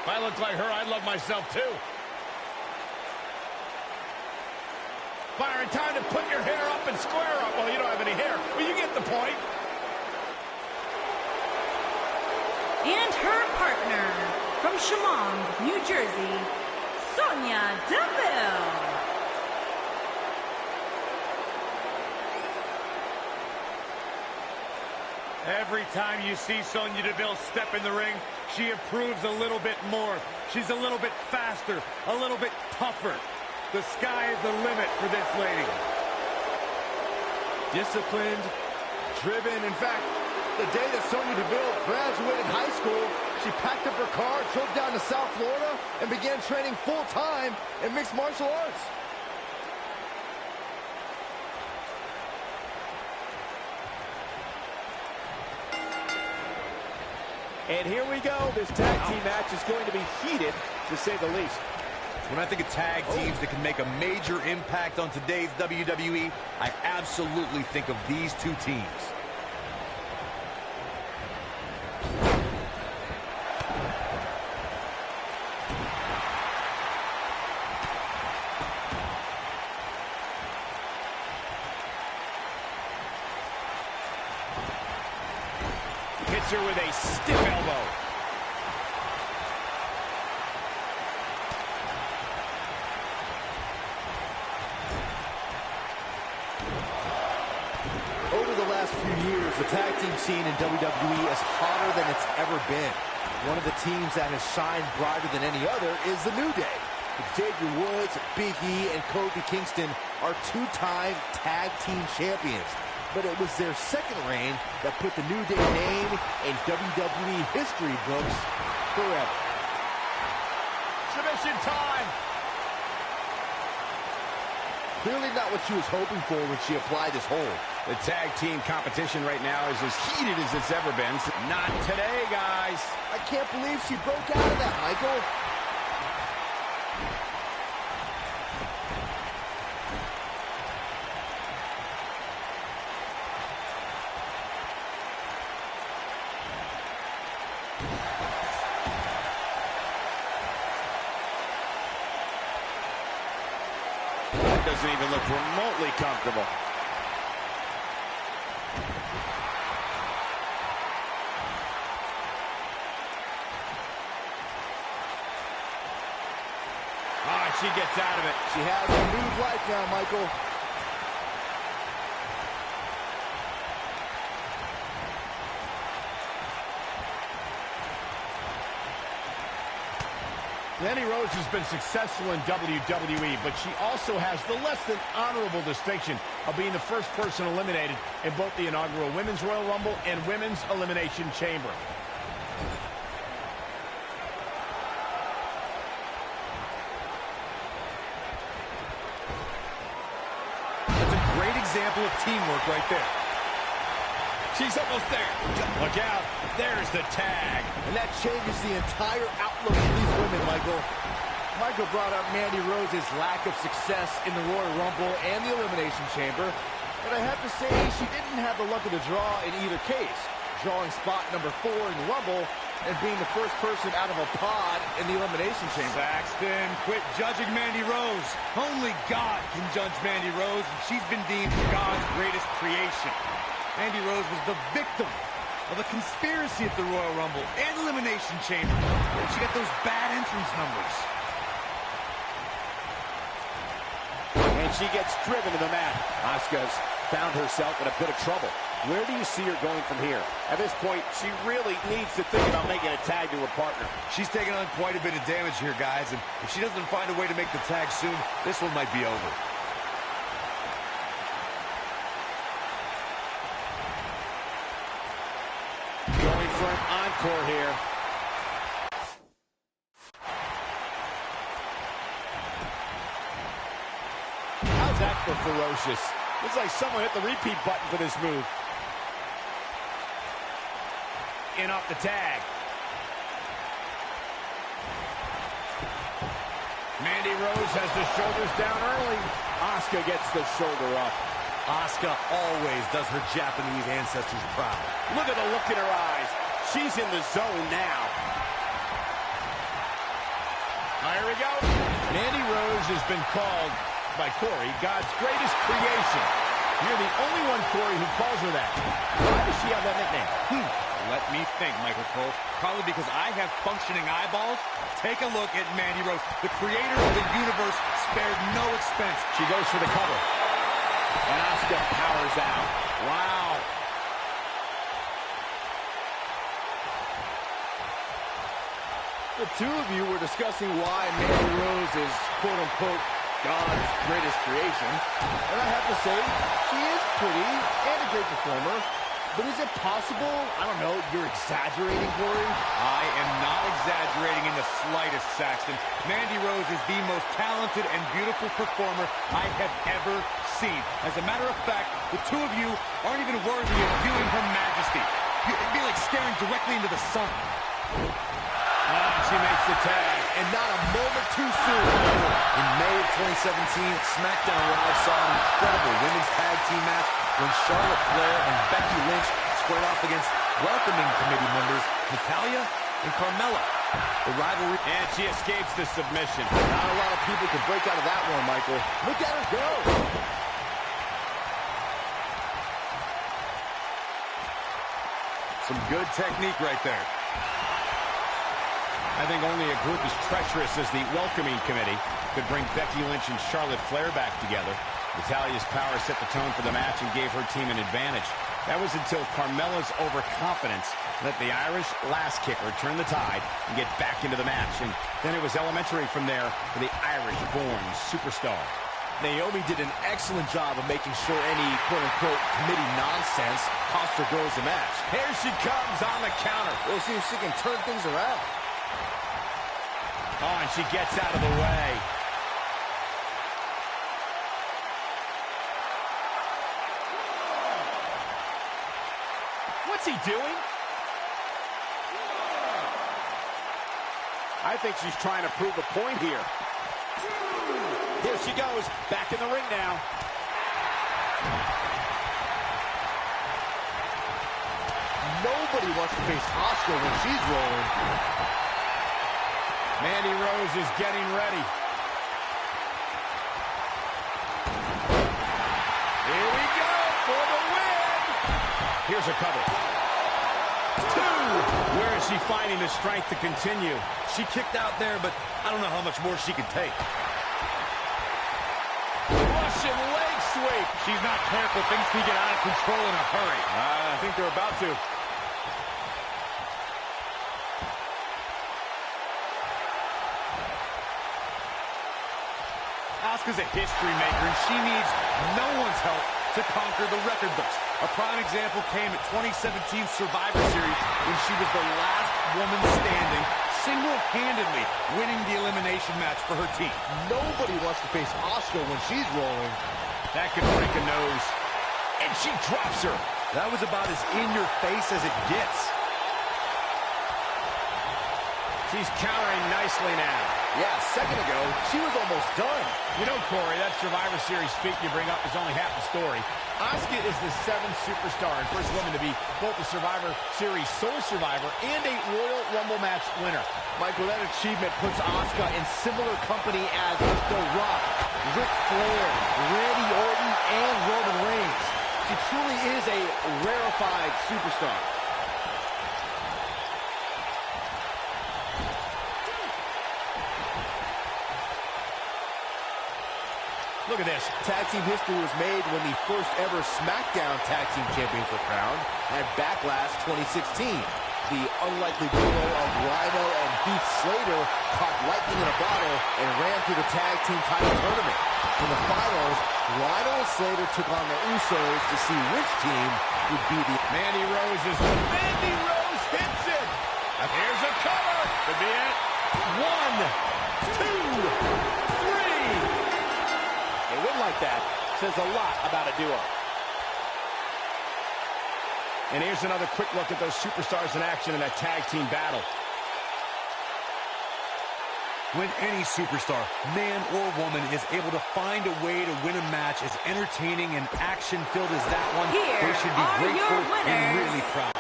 If I looked like her, I'd love myself too. Byron, time to put your hair up and square up. Well, you don't have any hair, but you get the point. And her partner, from Chemung, New Jersey, Sonya Deville. Every time you see Sonya Deville step in the ring, she improves a little bit more. She's a little bit faster, a little bit tougher. The sky is the limit for this lady. Disciplined, driven. In fact, the day that Sonya Deville graduated high school, she packed up her car, drove down to South Florida, and began training full-time in mixed martial arts. And here we go. This tag team match is going to be heated, to say the least. When I think of tag teams that can make a major impact on today's WWE, I absolutely think of these two teams. Hits her with a stiff elbow. Over the last few years, the tag team scene in WWE is hotter than it's ever been. One of the teams that has shined brighter than any other is the New Day. Xavier Woods, Big E, and Kofi Kingston are two-time tag team champions. But it was their second reign that put the New Day name in WWE history books forever. Submission time. Clearly not what she was hoping for when she applied this hold. The tag team competition right now is as heated as it's ever been. Not today, guys. I can't believe she broke out of that, Michael. Doesn't even look remotely comfortable. Ah, she gets out of it. She has renewed life now, Michael. Mandy Rose has been successful in WWE, but she also has the less than honorable distinction of being the first person eliminated in both the inaugural Women's Royal Rumble and Women's Elimination Chamber. That's a great example of teamwork right there. She's almost there. Look out. There's the tag. And that changes the entire outlook of these women, Michael. Michael brought up Mandy Rose's lack of success in the Royal Rumble and the Elimination Chamber. But I have to say, she didn't have the luck of the draw in either case. Drawing spot number 4 in the Rumble and being the first person out of a pod in the Elimination Chamber. Saxton, quit judging Mandy Rose. Only God can judge Mandy Rose, and she's been deemed God's greatest creation. Mandy Rose was the victim of a conspiracy at the Royal Rumble and Elimination Chamber. She got those bad entrance numbers. And she gets driven to the mat. Asuka's found herself in a bit of trouble. Where do you see her going from here? At this point, she really needs to think about making a tag to her partner. She's taking on quite a bit of damage here, guys, and if she doesn't find a way to make the tag soon, this one might be over. Going for an encore here. How's that for ferocious? Looks like someone hit the repeat button for this move. In off the tag. Mandy Rose has the shoulders down early. Asuka gets the shoulder up. Asuka always does her Japanese ancestors proud. Look at the look in her eyes. She's in the zone now. Here we go. Mandy Rose has been called by Corey God's greatest creation. You're the only one, Corey, who calls her that. Why does she have that nickname? Let me think, Michael Cole. Probably because I have functioning eyeballs. Take a look at Mandy Rose. The creator of the universe spared no expense. She goes for the cover. And Asuka powers out. Wow. The two of you were discussing why Mandy Rose is, quote-unquote, God's greatest creation. And I have to say, she is pretty and a great performer. But is it possible, I don't know, you're exaggerating, Corey? I am not exaggerating in the slightest, Saxton. Mandy Rose is the most talented and beautiful performer I have ever seen. As a matter of fact, the two of you aren't even worthy of viewing her majesty. It'd be like staring directly into the sun. She makes the tag. And not a moment too soon. In May of 2017, SmackDown Live saw an incredible women's tag team match when Charlotte Flair and Becky Lynch squared off against welcoming committee members Natalya and Carmella. The rivalry... And she escapes the submission. Not a lot of people could break out of that one, Michael. Look at her go. Some good technique right there. I think only a group as treacherous as the welcoming committee could bring Becky Lynch and Charlotte Flair back together. Natalya's power set the tone for the match and gave her team an advantage. That was until Carmella's overconfidence let the Irish last kicker turn the tide and get back into the match. And then it was elementary from there for the Irish-born superstar. Naomi did an excellent job of making sure any quote-unquote committee nonsense cost her girls the match. Here she comes on the counter. We'll see if she can turn things around. Oh, and she gets out of the way. What's he doing? I think she's trying to prove a point here. Here she goes, back in the ring now. Nobody wants to face Asuka when she's rolling. Mandy Rose is getting ready. Here we go for the win. Here's a cover. 2. Where is she finding the strength to continue? She kicked out there, but I don't know how much more she could take. Russian leg sweep. She's not careful. Things can get out of control in a hurry. I think they're about to. Asuka's a history maker, and she needs no one's help to conquer the record books. A prime example came at 2017 Survivor Series when she was the last woman standing, single-handedly winning the elimination match for her team. Nobody wants to face Asuka when she's rolling. That could break a nose. And she drops her. That was about as in-your-face as it gets. She's countering nicely now. Yeah, a second ago, she was almost done. You know, Corey, that Survivor Series feat you bring up is only half the story. Asuka is the 7th superstar and first woman to be both the Survivor Series sole survivor and a Royal Rumble match winner. Michael, that achievement puts Asuka in similar company as The Rock, Ric Flair, Randy Orton, and Roman Reigns. She truly is a rarefied superstar. Look at this. Tag team history was made when the first ever SmackDown Tag Team Champions were crowned at Backlash 2016. The unlikely duo of Rhino and Heath Slater caught lightning in a bottle and ran through the tag team title tournament. In the finals, Rhino and Slater took on the Usos to see which team would be the... Mandy Rose hits it. Here's a cover. Could be it. 1, 2, 3. A win like that says a lot about a duo. And here's another quick look at those superstars in action in that tag team battle. When any superstar, man or woman, is able to find a way to win a match as entertaining and action-filled as that one, they should be grateful and really proud.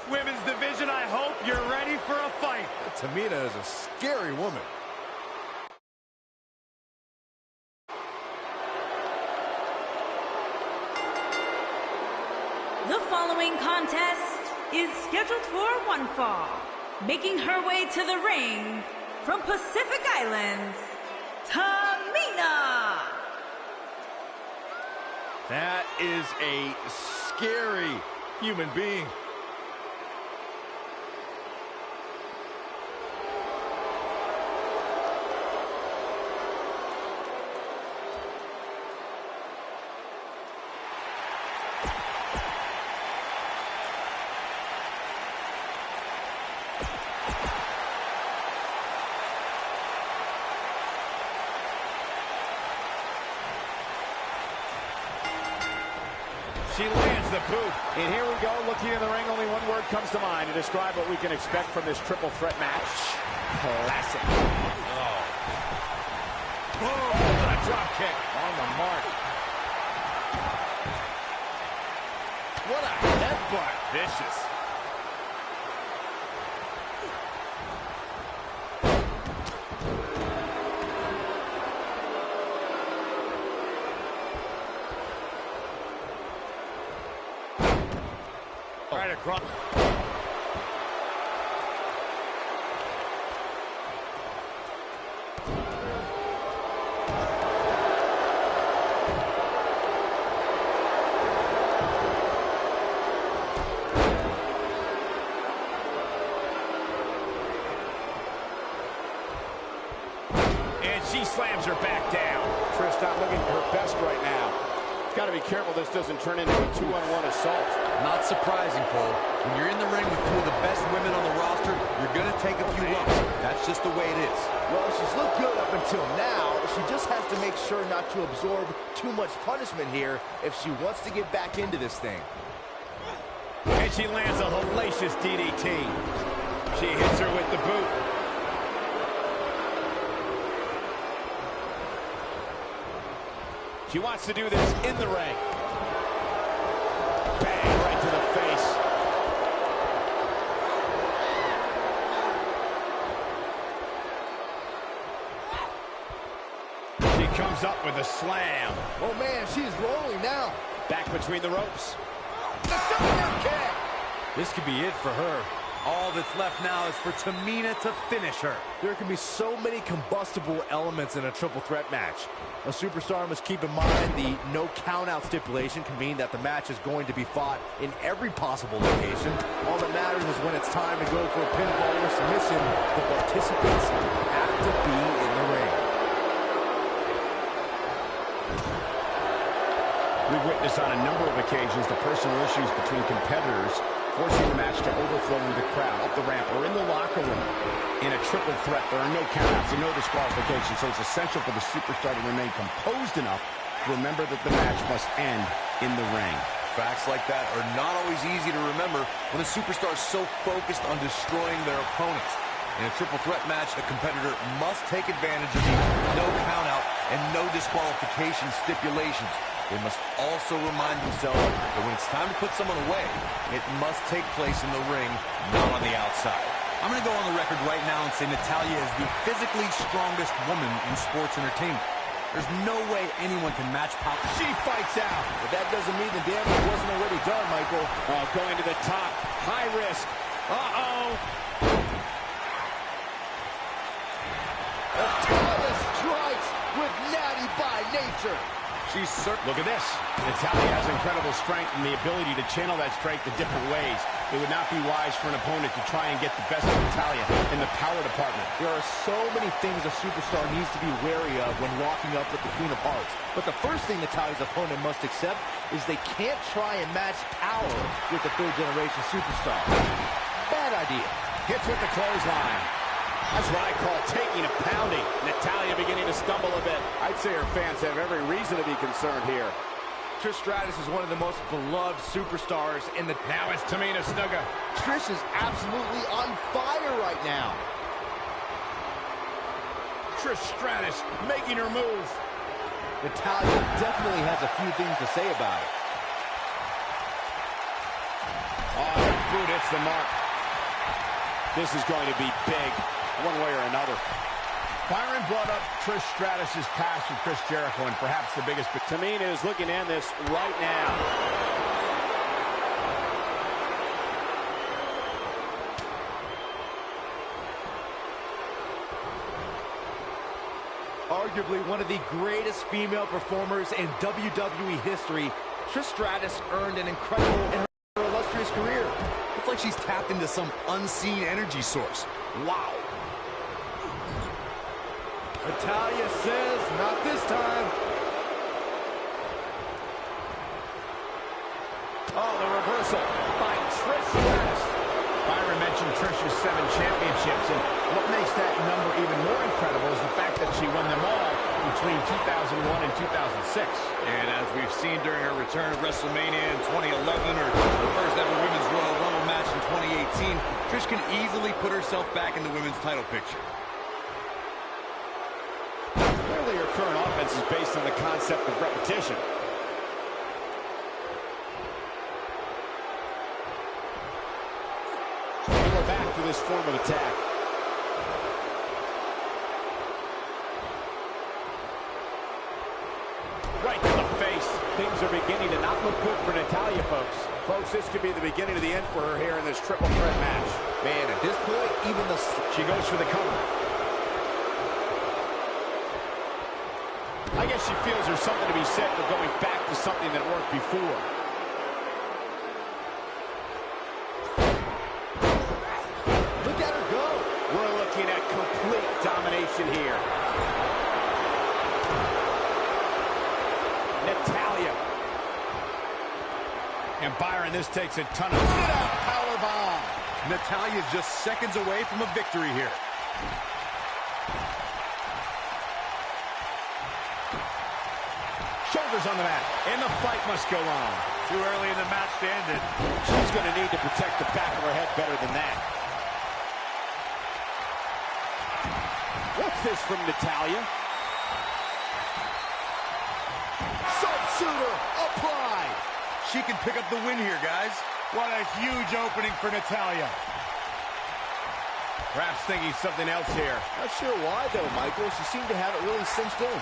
Women's division, I hope you're ready for a fight. Tamina is a scary woman. The following contest is scheduled for one fall. Making her way to the ring from Pacific Islands, Tamina. That is a scary human being. She lands the boot. And here we go, looking in the ring, only one word comes to mind to describe what we can expect from this triple threat match. Classic. Oh. Boom, what a drop kick. On the mark. What a headbutt. Vicious. Right across. And she slams her back down. Trish not looking her best right now. Got to be careful this doesn't turn into a 2-on-1 assault. Not surprising, Cole. When you're in the ring with two of the best women on the roster, you're going to take a few lumps. That's just the way it is. Well, she's looked good up until now. She just has to make sure not to absorb too much punishment here if she wants to get back into this thing. And she lands a hellacious DDT. She hits her with the boot. She wants to do this in the ring. Bang, right to the face. She comes up with a slam. Oh, man, she's rolling now. Back between the ropes. The Superman kick. This could be it for her. All that's left now is for Tamina to finish her. There can be so many combustible elements in a triple threat match. A superstar must keep in mind the no count-out stipulation can mean that the match is going to be fought in every possible location. All that matters is when it's time to go for a pinfall or submission, the participants have to be in the ring. We've witnessed on a number of occasions the personal issues between competitors forcing the match to overflow into the crowd, up the ramp, or in the locker room. In a triple threat, there are no countouts and no disqualifications, so it's essential for the superstar to remain composed enough to remember that the match must end in the ring. Facts like that are not always easy to remember when a superstar is so focused on destroying their opponents. In a triple threat match, a competitor must take advantage of the no countout and no disqualification stipulations. They must also remind themselves that when it's time to put someone away, it must take place in the ring, not on the outside. I'm going to go on the record right now and say Natalya is the physically strongest woman in sports entertainment. There's no way anyone can match power. She fights out. But that doesn't mean the damage wasn't already done, Michael. Going to the top. High risk. Uh-oh. Natalya strikes with natty by nature. She's certain. Look at this. Natalya has incredible strength and the ability to channel that strength in different ways. It would not be wise for an opponent to try and get the best of Natalya in the power department. There are so many things a superstar needs to be wary of when locking up with the Queen of Hearts. But the first thing Natalya's opponent must accept is they can't try and match power with the third-generation superstar. Bad idea. Hits with the clothesline. That's what I call taking a pounding. Natalya beginning to stumble a bit. I'd say her fans have every reason to be concerned here. Trish Stratus is one of the most beloved superstars in the... Now it's Tamina Snuka. Trish is absolutely on fire right now. Trish Stratus making her move. Natalya definitely has a few things to say about it. Oh, the boot hits the mark. This is going to be big, one way or another. Byron brought up Trish Stratus' past with Chris Jericho, and perhaps the biggest... Tamina is looking to end this right now. Arguably one of the greatest female performers in WWE history, Trish Stratus earned an incredible and illustrious career. It's like she's tapped into some unseen energy source. Wow. Natalya says, not this time. Oh, the reversal by Trish Stratus. Byron mentioned Trish's 7 championships, and what makes that number even more incredible is the fact that she won them all between 2001 and 2006. And as we've seen during her return at WrestleMania in 2011 or the first ever Women's Royal Rumble match in 2018, Trish can easily put herself back in the women's title picture. Clearly her current offense is based on the concept of repetition. And we're back to this form of attack. Right to the face. Things are beginning to not look good for Natalya, folks. Folks, this could be the beginning of the end for her here in this triple threat match. Man, at this point, even the... She goes for the cover. I guess she feels there's something to be said for going back to something that worked before. Look at her go. We're looking at complete domination here. Natalya And Byron, this takes a ton of sit-out powerbomb. Natalya's just seconds away from a victory here. Shoulders on the mat, and the fight must go on. Too early in the match to end it. She's going to need to protect the back of her head better than that. What's this from Natalya? Sharpshooter applied. She can pick up the win here, guys. What a huge opening for Natalya. Perhaps thinking something else here. Not sure why, though, Michael. She seemed to have it really cinched in.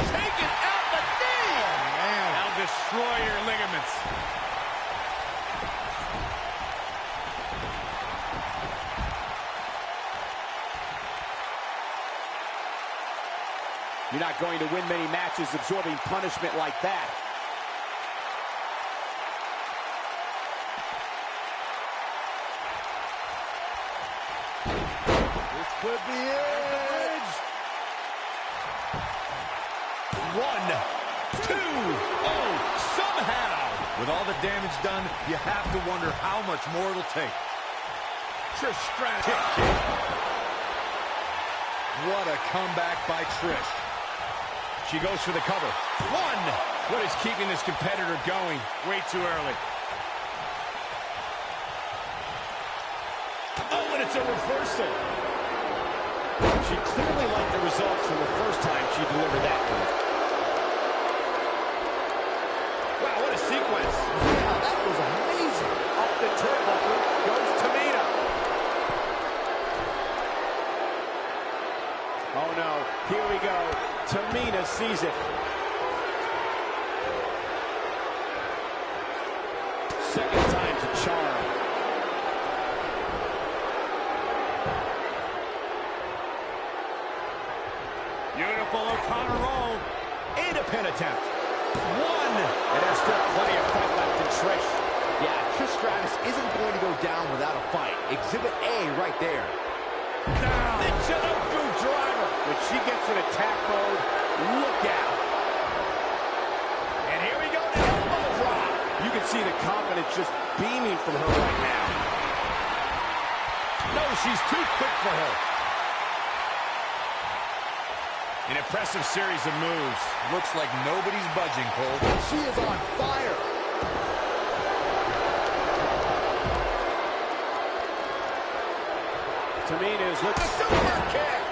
Taking out the knee. Oh, man. That'll destroy your ligaments. You're not going to win many matches absorbing punishment like that. This could be it. 1, 2. Oh, somehow. With all the damage done, you have to wonder how much more it'll take. Trish Stratus. What a comeback by Trish. She goes for the cover. 1. What is keeping this competitor going? Way too early. Oh, and it's a reversal. She clearly liked the results from the first time she delivered that move. Wow, what a sequence. Wow, that was amazing. Up the turnbuckle goes Tamina. Oh no, here we go. Tamina sees it. Second time's a charm. Beautiful O'Connor roll. And a pin attempt. 1. And there's still plenty of fight left in Trish. Yeah, Trish Stratus isn't going to go down without a fight. Exhibit A right there. Down. The Jinoku driver. When she gets in attack mode, look out. And here we go, the elbow drop. You can see the confidence just beaming from her right now. No, she's too quick for her. An impressive series of moves. Looks like nobody's budging, Cole. She is on fire. Tamina is The super kick.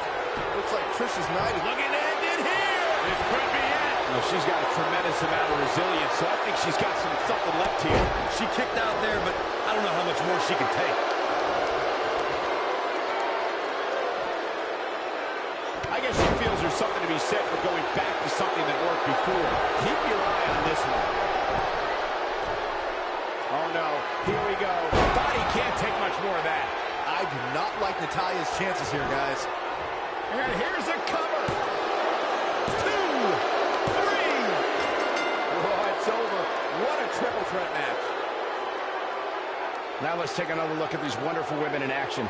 Looks like Trish's night is... Looking to end it here. This could be it. Well, she's got a tremendous amount of resilience, so I think she's got something left here. She kicked out there, but I don't know how much more she can take. I guess she feels there's something to be said for going back to something that worked before. Keep your eye on this one. Oh no, here we go. Body can't take much more of that. I do not like Natalya's chances here, guys. And here's a cover. 2, 3. Oh, it's over. What a triple threat match. Now let's take another look at these wonderful women in action.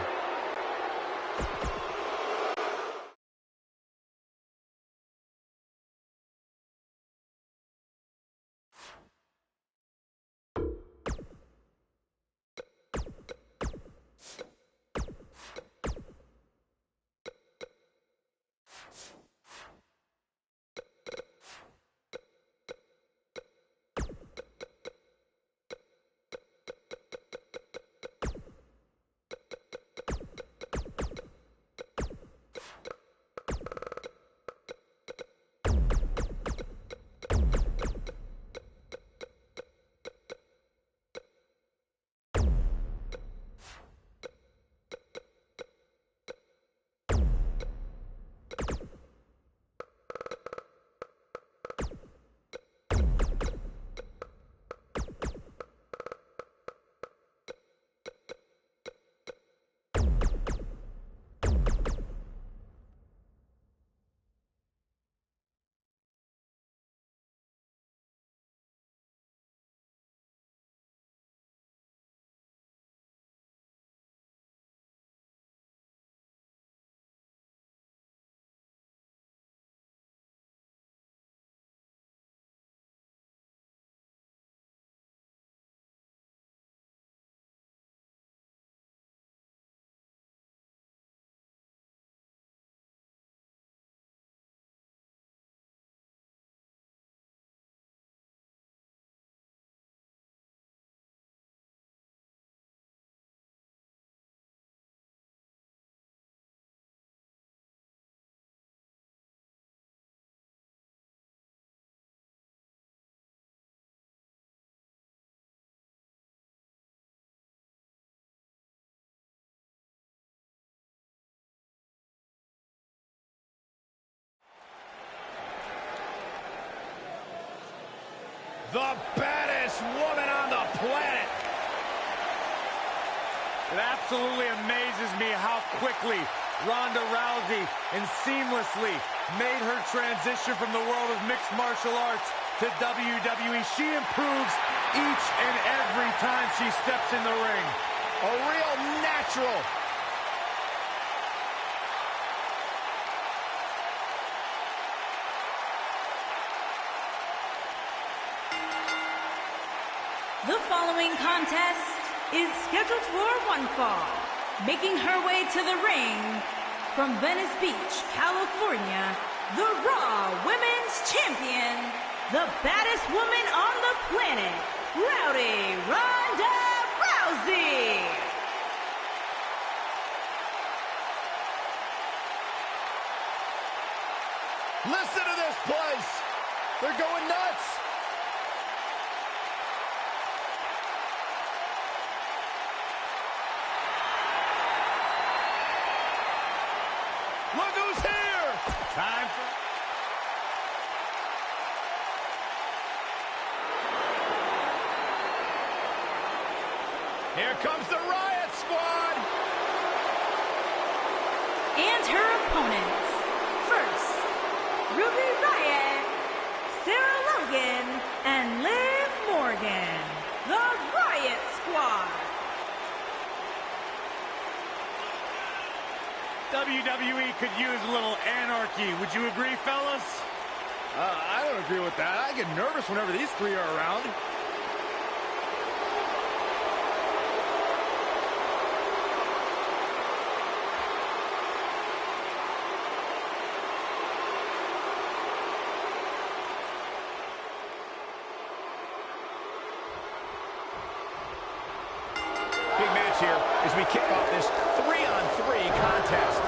The baddest woman on the planet. It absolutely amazes me how quickly Ronda Rousey and seamlessly made her transition from the world of mixed martial arts to WWE. She improves each and every time she steps in the ring. A real natural. The following contest is scheduled for one fall. Making her way to the ring from Venice Beach, California, the Raw Women's Champion, the baddest woman on the planet, Rowdy Ronda Rousey. Listen to this place. They're going nuts. Look who's here! Time for... Here comes the Riot Squad! And her opponents. First, Ruby Riott, Sarah Logan, and Liv Morgan. The Riot Squad. WWE could use a little anarchy. Would you agree, fellas? I don't agree with that. I get nervous whenever these three are around. Big match here as we kick off this 3-on-3 contest.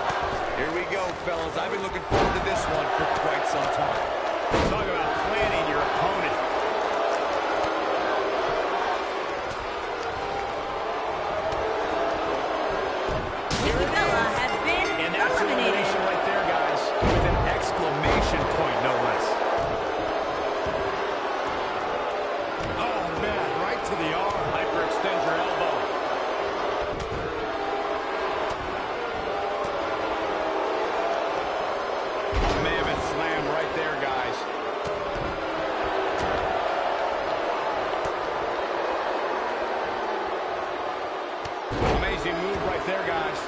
Here we go, fellas. I've been looking forward to this one for quite some time. Talk about planning your opponent. Nikki Bella has been And that's an eliminated. elimination right there, guys. With an exclamation point, no less. Oh, man, right to the arm. Hyperextend your elbow. Mammoth slam right there, guys. Amazing move right there, guys.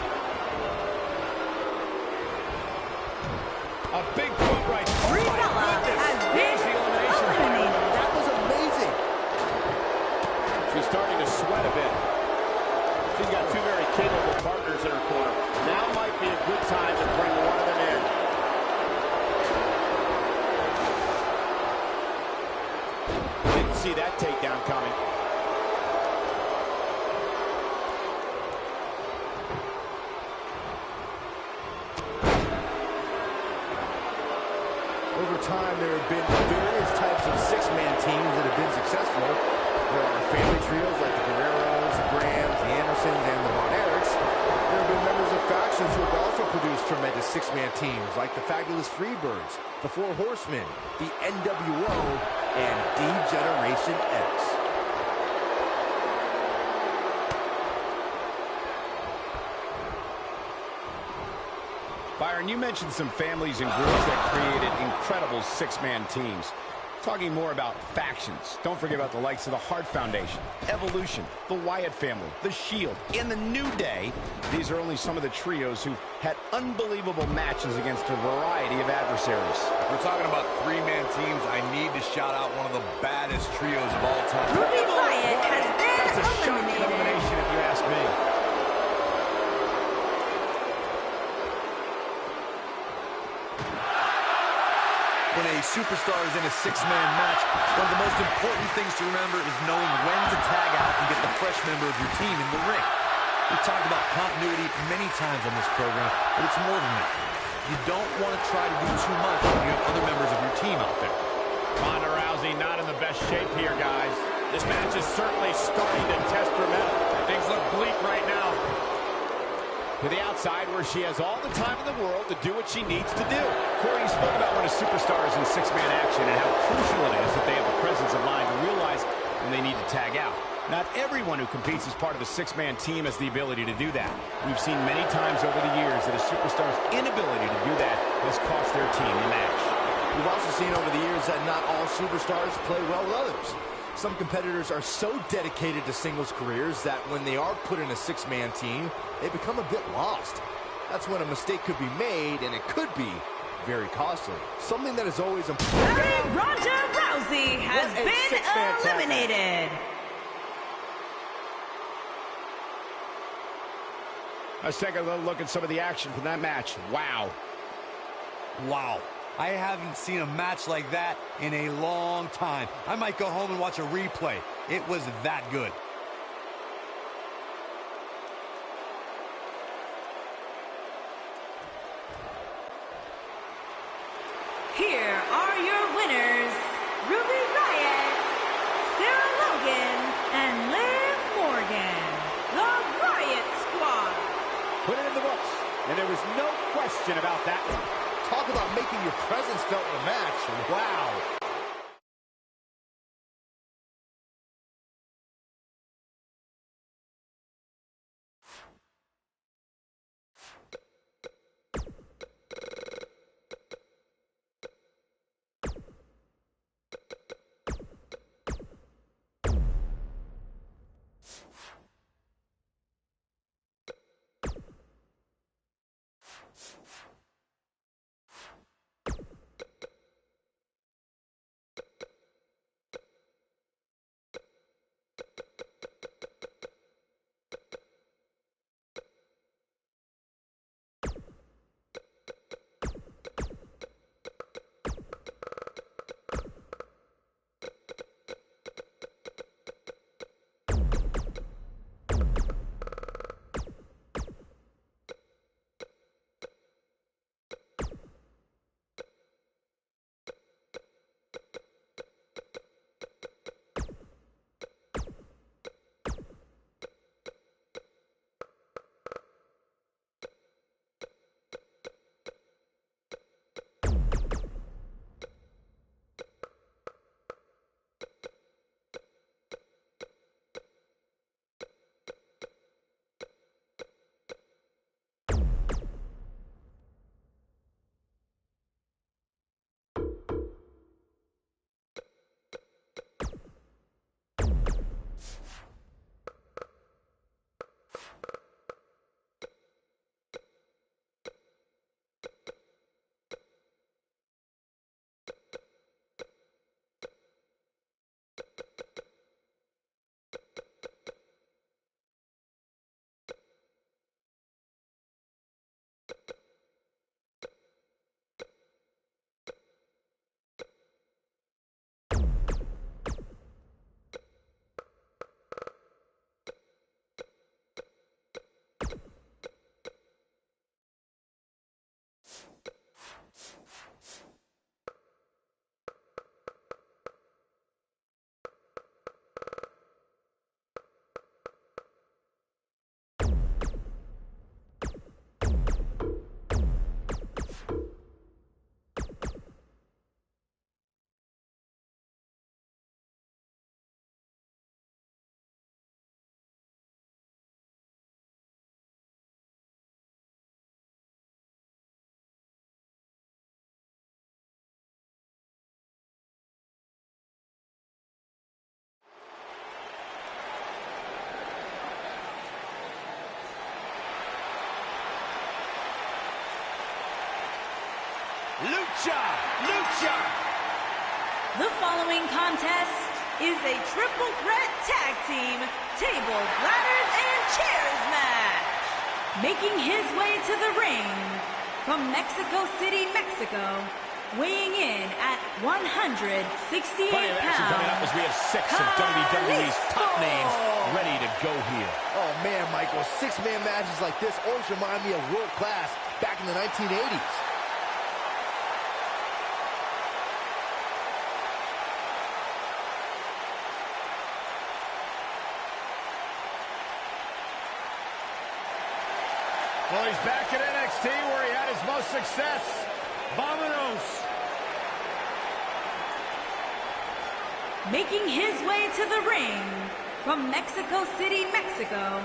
A big foot right. Oh, Brie my Bella goodness. has been There's the elimination point. eliminated. That was amazing. She's starting to sweat a bit. She's got two very capable partners in her corner. Now might be a good time to bring one of them in. Didn't see that takedown coming. Over time, there have been various types of six-man teams that have been successful. There are family trios like the Guerreros, the Grahams, the Andersons, and the Von Erichs. There have been members of factions who have also produced tremendous six-man teams like the Fabulous Freebirds, the Four Horsemen, the NWO, and D-Generation X. Byron, you mentioned some families and groups that created incredible six-man teams. Talking more about factions, don't forget about the likes of the Hart Foundation, Evolution, the Wyatt family, the Shield, and the New Day. These are only some of the trios who've had unbelievable matches against a variety of adversaries. If we're talking about three-man teams, I need to shout out one of the baddest trios of all time. Ruby Riott has been That's a shocking eliminated. elimination if you ask me. When a superstar is in a six-man match, one of the most important things to remember is knowing when to tag out and get the fresh member of your team in the ring. We've talked about continuity many times on this program, but it's more than that. You don't want to try to do too much when you have other members of your team out there. Ronda Rousey not in the best shape here, guys. This match is certainly starting to test her mettle. Things look bleak right now. To the outside where she has all the time in the world to do what she needs to do. Corey, you spoke about when a superstar is in six-man action and how crucial it is that they have the presence of mind to really Not everyone who competes as part of a six-man team has the ability to do that. We've seen many times over the years that a superstar's inability to do that has cost their team the match. We've also seen over the years that not all superstars play well with others. Some competitors are so dedicated to singles careers that when they are put in a six-man team, they become a bit lost. That's when a mistake could be made, and it could be very costly. Something that is always important. Ronda Rousey has been eliminated. Let's take a little look at some of the action from that match. Wow. Wow. I haven't seen a match like that in a long time. I might go home and watch a replay. It was that good. Here are your winners, Ruby Riott, Sarah Logan, and Liv Morgan, the Riott Squad. Put it in the books, and there was no question about that one. Talk about making your presence felt in a match. Wow. Lucha! Lucha! The following contest is a triple threat tag team, tables, ladders, and chairs match. Making his way to the ring from Mexico City, Mexico, weighing in at 168 Plenty of action coming up as we have 6 of WWE's top names ready to go here. Oh man, Michael, six-man matches like this always remind me of world class back in the 1980s. Well, he's back at NXT where he had his most success. Vamonos! Making his way to the ring from Mexico City, Mexico,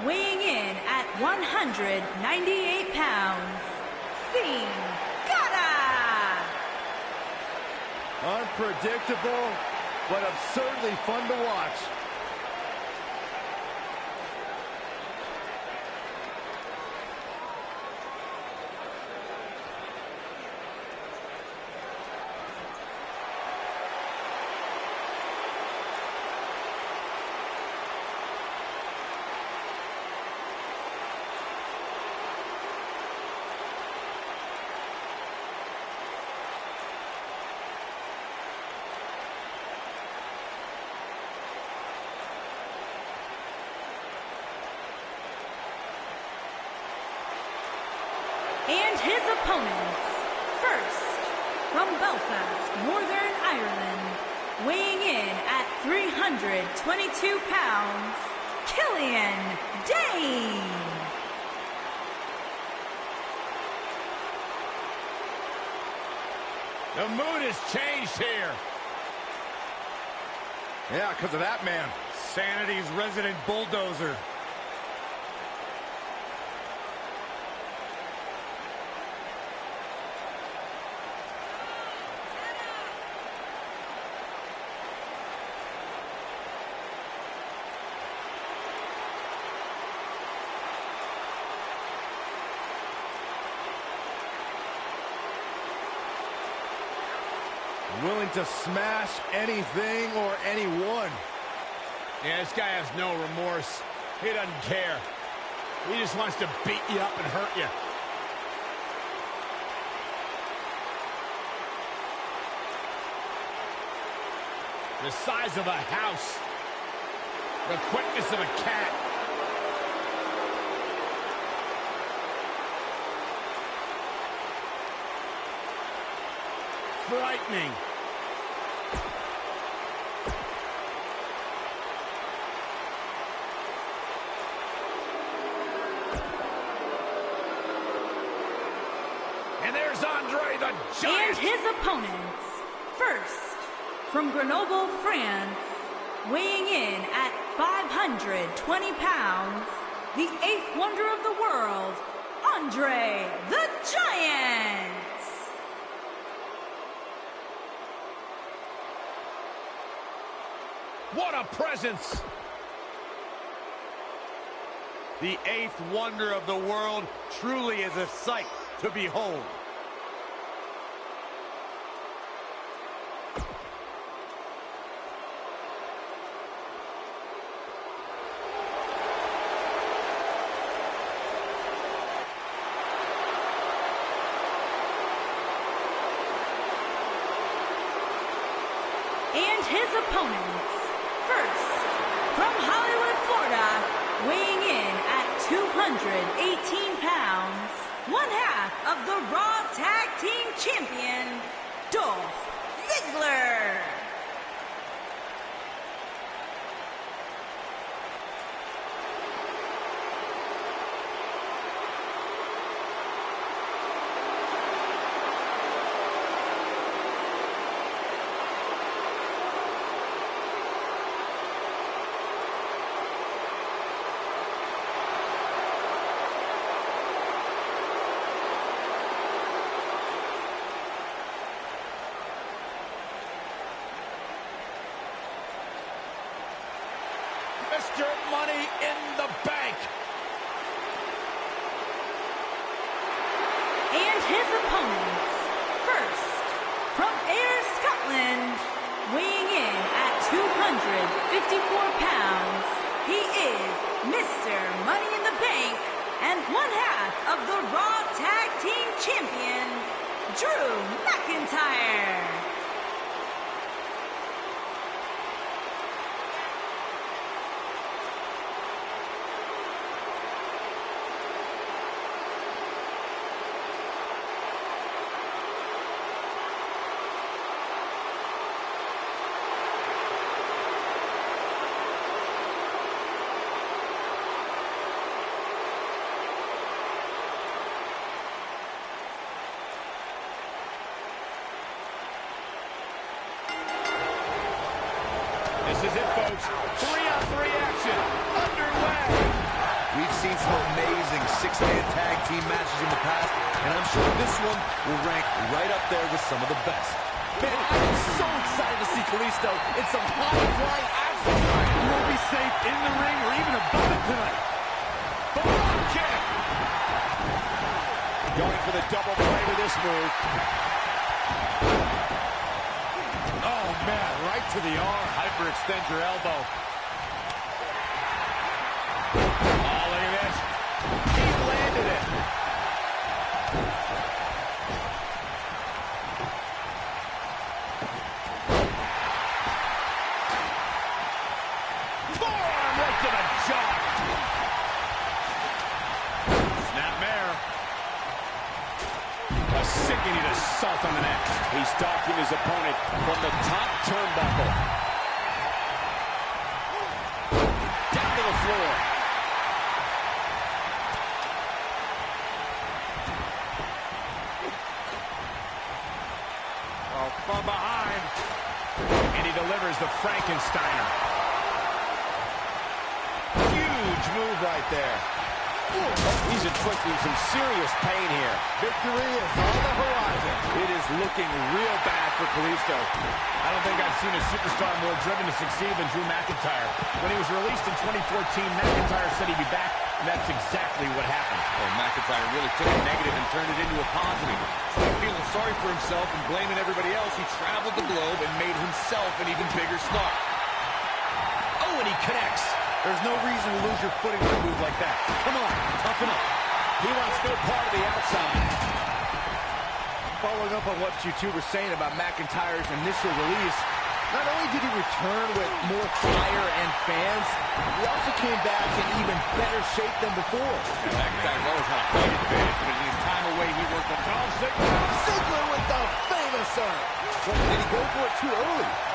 weighing in at 198 pounds, Sin Cara! Unpredictable, but absurdly fun to watch. And his opponents, first, from Belfast, Northern Ireland, weighing in at 322 pounds, Killian Dane. The mood has changed here. Yeah, because of that man. Sanity's resident bulldozer. Willing to smash anything or anyone. Yeah, this guy has no remorse. He doesn't care. He just wants to beat you up and hurt you. The size of a house. The quickness of a cat. Frightening. And there's Andre the Giant. And his opponents, first, from Grenoble, France, weighing in at 520 pounds, the eighth wonder of the world, Andre the Giant. What a presence! The eighth wonder of the world truly is a sight to behold. And his opponents, first, from Hollywood, Florida, weighing in at 218 pounds, one half of the Raw Tag Team Champions, Dolph Ziggler. Mr. Money in the Bank. And his opponents, first, from Ayr, Scotland, weighing in at 254 pounds, he is Mr. Money in the Bank and one half of the Raw Tag Team Champions, Drew McIntyre. This is it, folks. 3-on-3 action underway. We've seen some amazing six-man tag team matches in the past, and I'm sure this one will rank right up there with some of the best. Man, I am so excited to see Kalisto in some high-flying action tonight. He won't be safe in the ring or even above it tonight. Boom kick. Going for the double play with this move. Oh, man, right to the arm. Hyperextend your elbow. Oh, look at this. He landed it. Forearm right to the jaw. Snapmare. A sickening assault on the neck. He's stalking his opponent from the top turnbuckle. Down to the floor. Oh, from behind. And he delivers the Frankensteiner. Huge move right there. He's inflicting some serious pain here. Victory is on the horizon. It is looking real bad for Kalisto. I don't think I've seen a superstar more driven to succeed than Drew McIntyre. When he was released in 2014, McIntyre said he'd be back, and that's exactly what happened. Oh, McIntyre really took a negative and turned it into a positive. Instead of feeling sorry for himself and blaming everybody else, he traveled the globe and made himself an even bigger star. Oh, and he connects. There's no reason to lose your footing with a move like that. Come on, toughen up. He wants no part of the outside. Following up on what you two were saying about McIntyre's initial release, not only did he return with more fire and fans, he also came back in even better shape than before. And McIntyre's always had a height advantage, but in his time away, he worked on Tom Ziggler. Ziggler with the famouser. But did he go for it too early?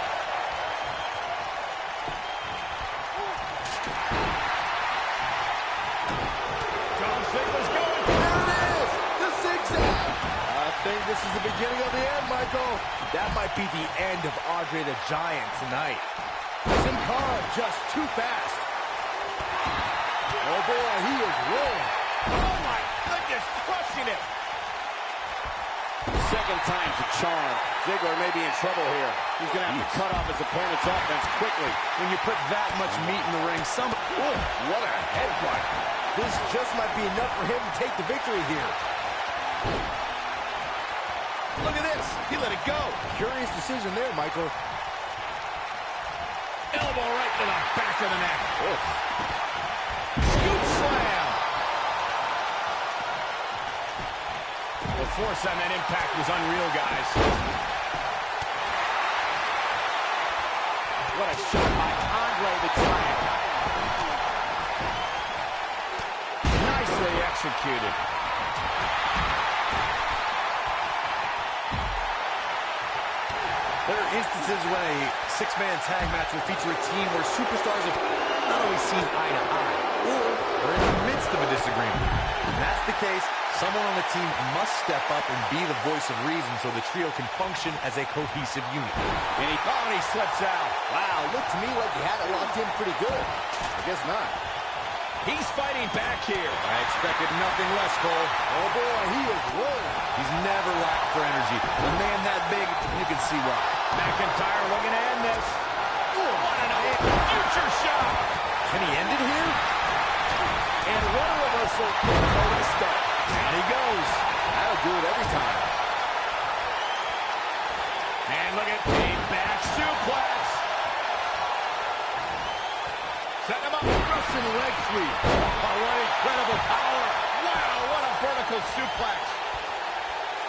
Ziggler's going. There it is! The zigzag! I think this is the beginning of the end, Michael. That might be the end of Andre the Giant tonight. Sin Cara just too fast. Oh boy, he is rolling. Oh my goodness, crushing it. Second time's a charm. Ziggler may be in trouble here. He's going to have to cut off his opponent's offense quickly. When you put that much meat in the ring, Oh, what a headbutt. This just might be enough for him to take the victory here. Look at this. He let it go. Curious decision there, Michael. Elbow right to the back of the neck. Scoop slam. The force on that impact was unreal, guys. What a shot by Andre the Giant. Nicely executed. there are instances when a six-man tag match will feature a team where superstars have not always seen eye to eye, or are in the midst of a disagreement. When that's the case, someone on the team must step up and be the voice of reason so the trio can function as a cohesive unit. And he slips out. Wow, looked to me like he had it locked in pretty good. I guess not. He's fighting back here. I expected nothing less, Cole. Oh boy, he is rolling. He's never lacked for energy. A man that big, you can see why. McIntyre looking to end this. What an future shot. Can he end it here? And what a reversal for Kalisto. Down he goes. That'll do it every time. And look at the back suplex. Setting him up. Russian leg sweep. Oh, what incredible power. Wow, what a vertical suplex.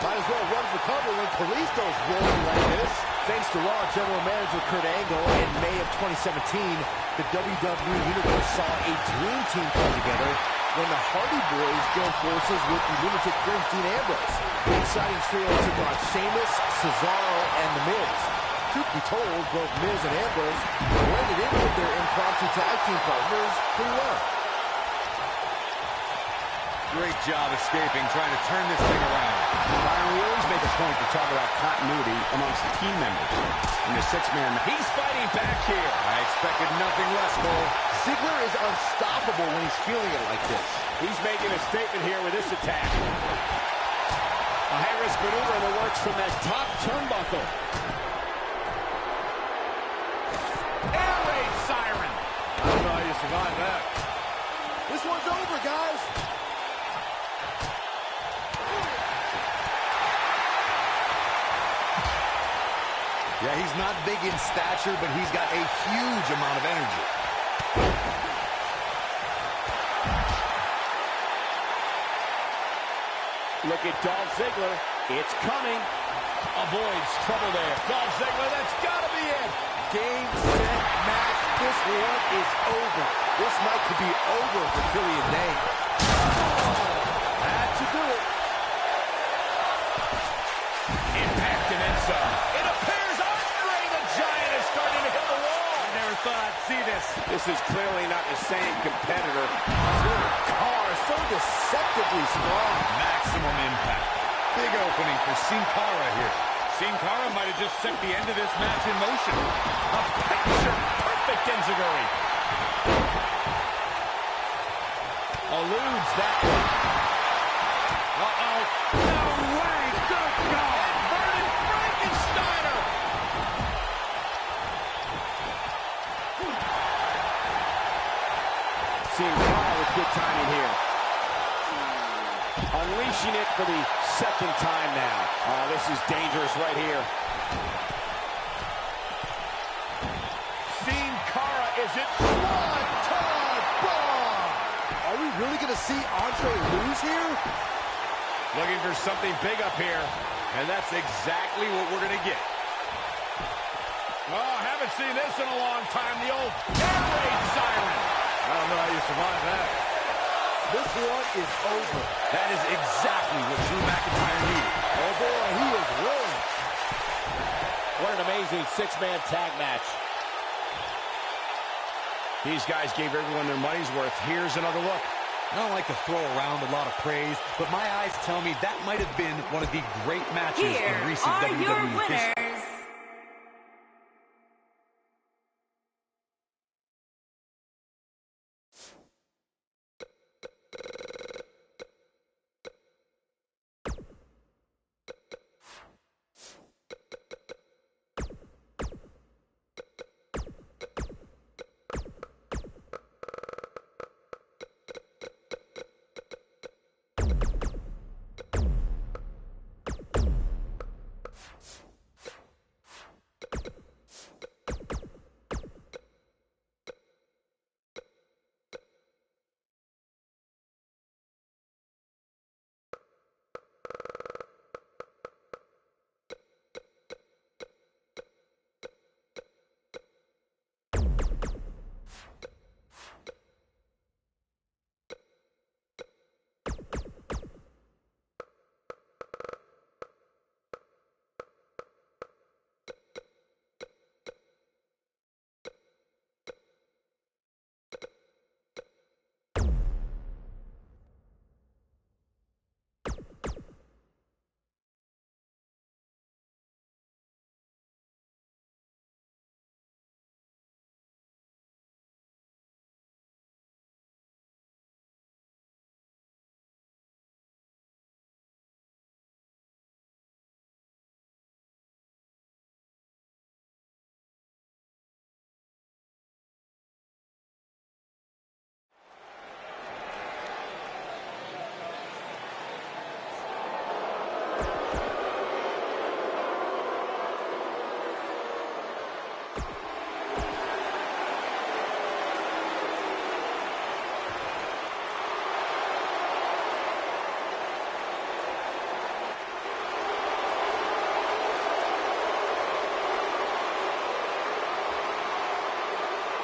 Might as well run for cover when Kalisto's rolling like this. Thanks to Raw General Manager Kurt Angle, in May of 2017, the WWE Universe saw a dream team come together when the Hardy Boys joined forces with the lunatic Prince Dean Ambrose. The exciting trio took on Sheamus, Cesaro, and The Miz. Truth be told, both Miz and Ambrose blended in with their impromptu tag team partners pretty well. Great job escaping, trying to turn this thing around. Byron, we always make a point to talk about continuity amongst team members. In the six-man, he's fighting back here. I expected nothing less, Cole. Ziggler is unstoppable when he's feeling it like this. He's making a statement here with this attack. A high-risk maneuver in the works from that top turnbuckle. Air raid siren. I don't know how you survive that. This one's over, guys. Yeah, he's not big in stature, but he's got a huge amount of energy. Look at Dolph Ziggler. It's coming. Avoids trouble there. Dolph Ziggler, that's got to be it. Game, set, match. This one is over. This night could be over for Killian Dane. Had to do it. Impact and then some. It appears Andre the Giant is starting to hit the wall. I never thought I'd see this. This is clearly not the same competitor. Car so deceptively strong. Maximum impact. Big opening for Sin Cara here. Sin Cara might have just set the end of this match in motion. A picture-perfect enziguri. Eludes that one. Uh-oh. No way. Good God. Inverted Frankensteiner. Seeing Cara with good timing here. Unleashing it for the second time now. Oh, this is dangerous right here. Sin Cara, is it Swanton Bomb? Are we really going to see Andre lose here? Looking for something big up here, and that's exactly what we're going to get. Oh, haven't seen this in a long time. The old air raid siren. I don't know how you survive that. This one is over. That is exactly what Drew McIntyre needed. Oh boy, he is rolling. What an amazing six-man tag match. These guys gave everyone their money's worth. Here's another look. I don't like to throw around a lot of praise, but my eyes tell me that might have been one of the great matches Here in recent are WWE your history. winners.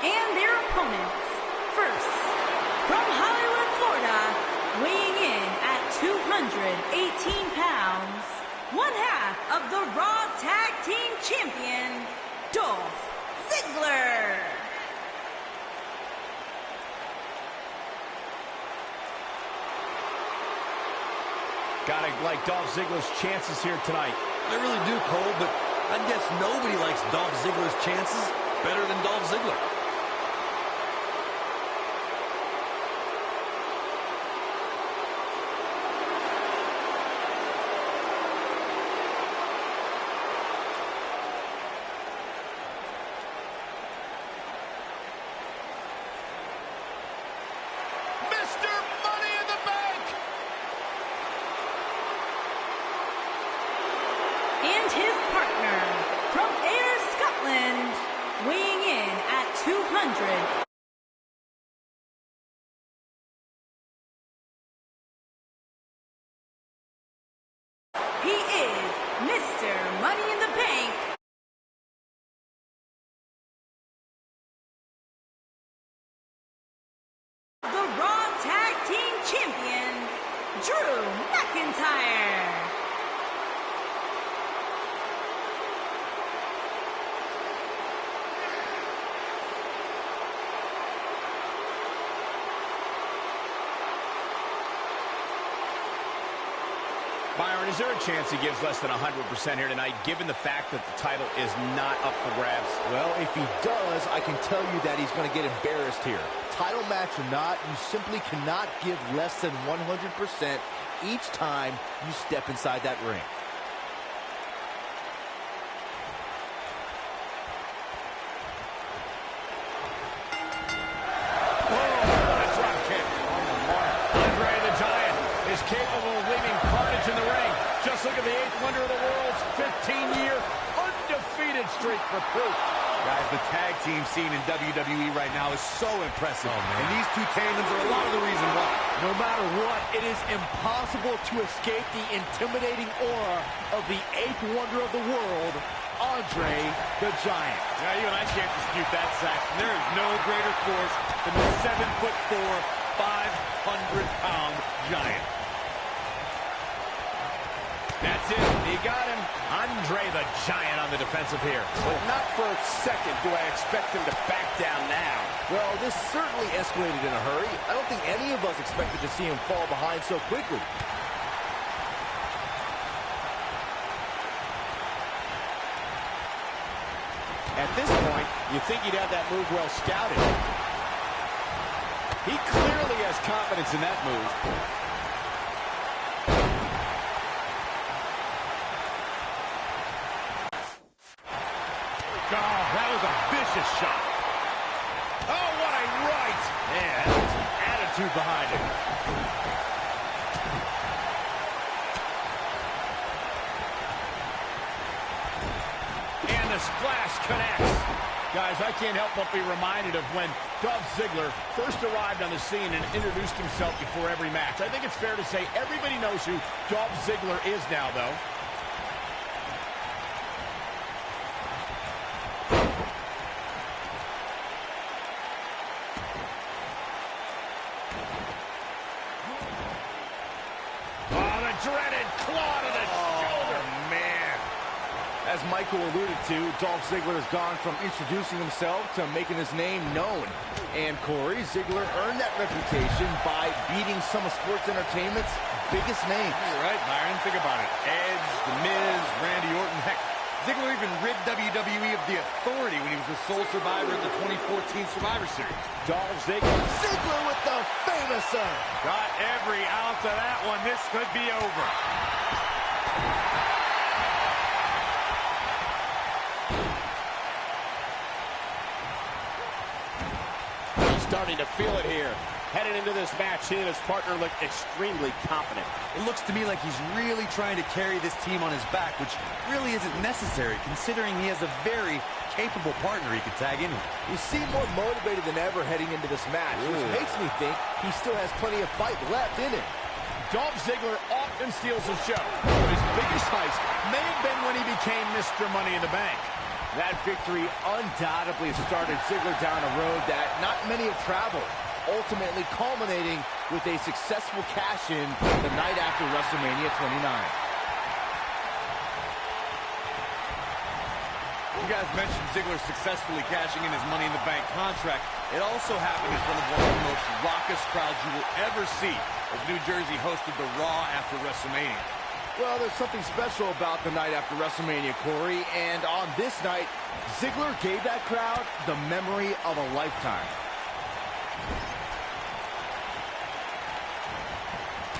And their opponents. First, from Hollywood, Florida, weighing in at 218 pounds, one half of the Raw Tag Team Champions, Dolph Ziggler. Gotta like Dolph Ziggler's chances here tonight. I really do, Cole, but I guess nobody likes Dolph Ziggler's chances better than Dolph Ziggler. Mr. Money in the Bank! And his partner, from Ayr, Scotland, weighing in at 200. He is Mr. Money in the Bank. The Raw Tag Team Champions, Drew McIntyre. Byron, is there a chance he gives less than 100% here tonight, given the fact that the title is not up for grabs? Well, if he does, I can tell you that he's going to get embarrassed here. Title match or not, you simply cannot give less than 100% each time you step inside that ring. Capable of leaving carnage in the ring. Just look at the 8th wonder of the world's 15-year undefeated streak for proof. Guys, the tag team scene in WWE right now is so impressive. And these two tandems are a lot of the reason why. No matter what, it is impossible to escape the intimidating aura of the 8th wonder of the world, Andre the Giant. Yeah, you and I can't dispute that, Saxton. There is no greater force than the 7'4", 500-pound giant. That's it. He got him. Andre the Giant on the defensive here. But not for a second do I expect him to back down now. Well, this certainly escalated in a hurry. I don't think any of us expected to see him fall behind so quickly. At this point, you think he'd have that move well scouted. He clearly has confidence in that move. Oh, that was a vicious shot. Oh, what a right! Man, that's some attitude behind it. And the splash connects. Guys, I can't help but be reminded of when Dolph Ziggler first arrived on the scene and introduced himself before every match. I think it's fair to say everybody knows who Dolph Ziggler is now, though. Dreaded claw to the shoulder. Man. As Michael alluded to, Dolph Ziggler has gone from introducing himself to making his name known. And Corey, Ziggler earned that reputation by beating some of sports entertainment's biggest names. You're right, Byron. Think about it. Edge, The Miz, Randy Orton. Heck, Ziggler even rid WWE of the authority when he was the sole survivor at the 2014 Survivor Series. Dolph Ziggler. Ziggler with the famouser. Got every ounce of that one. This could be over. He's starting to feel it here. Headed into this match, he and his partner look extremely confident. It looks to me like he's really trying to carry this team on his back, which really isn't necessary, considering he has a very capable partner he could tag in with. You seem more motivated than ever heading into this match, which makes me think he still has plenty of fight left in him. Dolph Ziggler often steals the show, but his biggest heist may have been when he became Mr. Money in the Bank. That victory undoubtedly started Ziggler down a road that not many have traveled, ultimately culminating with a successful cash-in the night after WrestleMania 29. You guys mentioned Ziggler successfully cashing in his Money in the Bank contract. It also happened in front of one of the most raucous crowds you will ever see as New Jersey hosted the Raw after WrestleMania. Well, there's something special about the night after WrestleMania, Corey, and on this night, Ziggler gave that crowd the memory of a lifetime.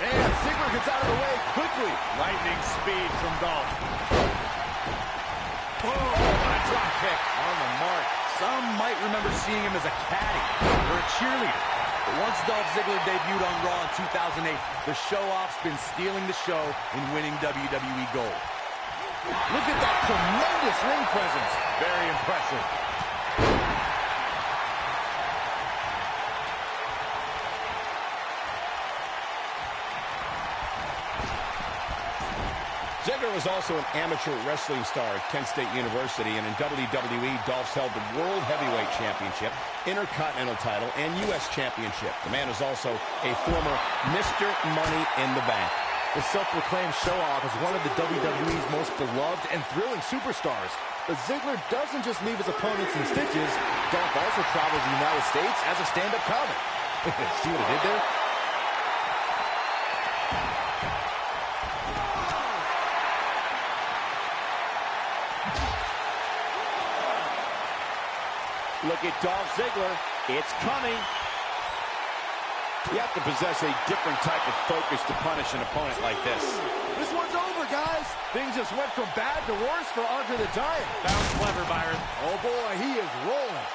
And Ziggler gets out of the way quickly. Lightning speed from Dolph. Oh, what a drop kick. On the mark. Some might remember seeing him as a caddy or a cheerleader. But once Dolph Ziggler debuted on Raw in 2008, the show-off's been stealing the show and winning WWE Gold. Look at that tremendous ring presence. Very impressive. Ziggler was also an amateur wrestling star at Kent State University, and in WWE, Dolph's held the World Heavyweight Championship, Intercontinental title, and U.S. Championship. The man is also a former Mr. Money in the Bank. The self-proclaimed show-off is one of the WWE's most beloved and thrilling superstars. But Ziggler doesn't just leave his opponents in stitches. Dolph also travels the United States as a stand-up comic. See what he did there? Look at Dolph Ziggler. It's coming. You have to possess a different type of focus to punish an opponent like this. This one's over, guys. Things just went from bad to worse for Andre the Giant. That was clever, Byron. Oh, boy, he is rolling.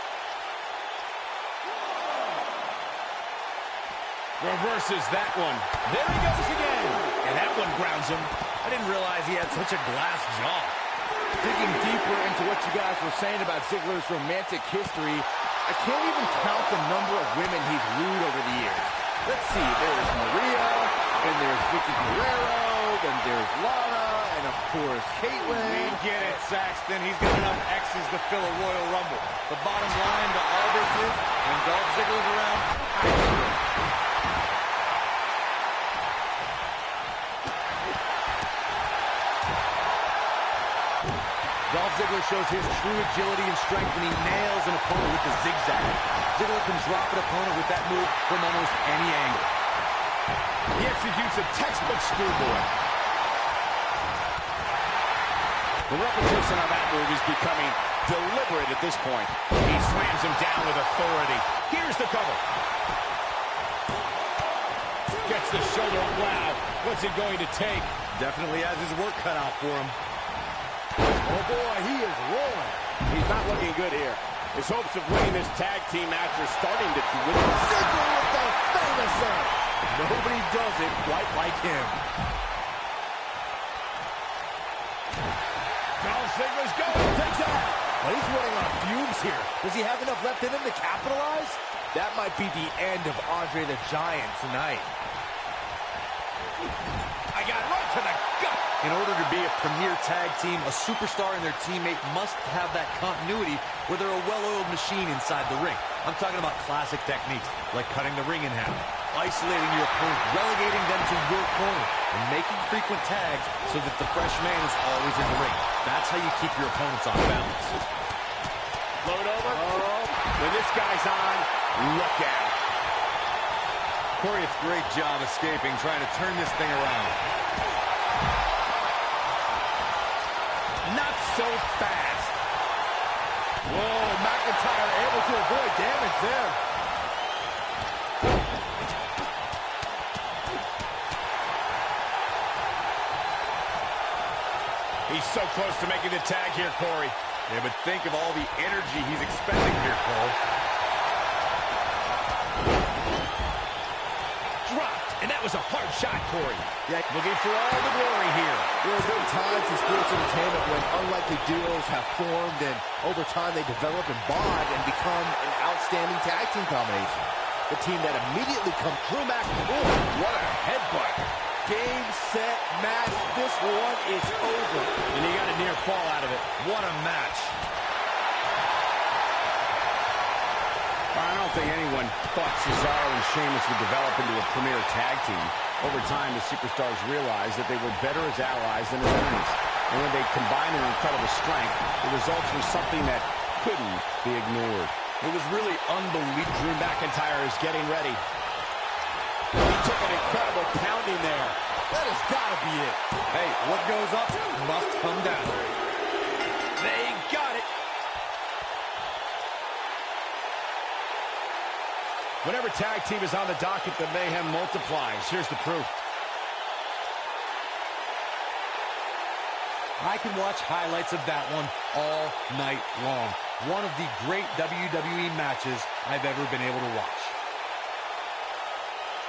Reverses that one. There he goes again. And that one grounds him. I didn't realize he had such a glass jaw. Digging deeper into what you guys were saying about Ziggler's romantic history, I can't even count the number of women he's wooed over the years. Let's see, there's Maria, and there's Vicky Guerrero, then there's Lana, and of course, Caitlyn. We get it, Saxton. He's got enough X's to fill a Royal Rumble. The bottom line to all this is, when Dolph Ziggler's around, Dolph Ziggler shows his true agility and strength when he nails an opponent with the zigzag. Ziggler can drop an opponent with that move from almost any angle. He executes a textbook screwboy. The repetition on that move is becoming deliberate at this point. He slams him down with authority. Here's the cover. Gets the shoulder up. Wow, what's it going to take? Definitely has his work cut out for him. Oh, boy, he is rolling. He's not looking good here. His hopes of winning this tag team match are starting to dwindle. Ziggler with the finisher. Nobody does it quite like him. Dolph Ziggler's going. Takes out. But he's running on fumes here. Does he have enough left in him to capitalize? That might be the end of Andre the Giant tonight. I got right to the gut. In order to be a premier tag team, a superstar and their teammate must have that continuity where they're a well-oiled machine inside the ring. I'm talking about classic techniques, like cutting the ring in half, isolating your opponent, relegating them to your corner, and making frequent tags so that the fresh man is always in the ring. That's how you keep your opponents on balance. Float over. Oh, when this guy's on, look out. Corey, it's a great job escaping, trying to turn this thing around. Not so fast. Whoa, McIntyre able to avoid damage there. He's so close to making the tag here, Corey. Yeah, but think of all the energy he's expending here, Cole. Dropped, and that was a hard shot, Corey. Yeah, looking for all the glory here. There have been times in sports entertainment when unlikely duos have formed, and over time they develop and bond and become an outstanding tag team combination. The team that immediately comes through Mac. Oh, what a headbutt. Game, set, match. This one is over. And he got a near fall out of it. What a match. I don't think anyone thought Cesaro and Sheamus would develop into a premier tag team. Over time, the superstars realized that they were better as allies than as enemies. And when they combined their incredible strength, the results were something that couldn't be ignored. It was really unbelievable. Drew McIntyre is getting ready. He took an incredible pounding there. That has got to be it. Hey, what goes up must come down. They got it. Whenever tag team is on the docket, the mayhem multiplies. Here's the proof. I can watch highlights of that one all night long. One of the great WWE matches I've ever been able to watch.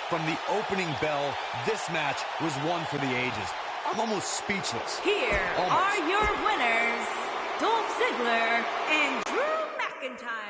From the opening bell, this match was one for the ages. I'm almost speechless. Here are your winners, Dolph Ziggler and Drew McIntyre.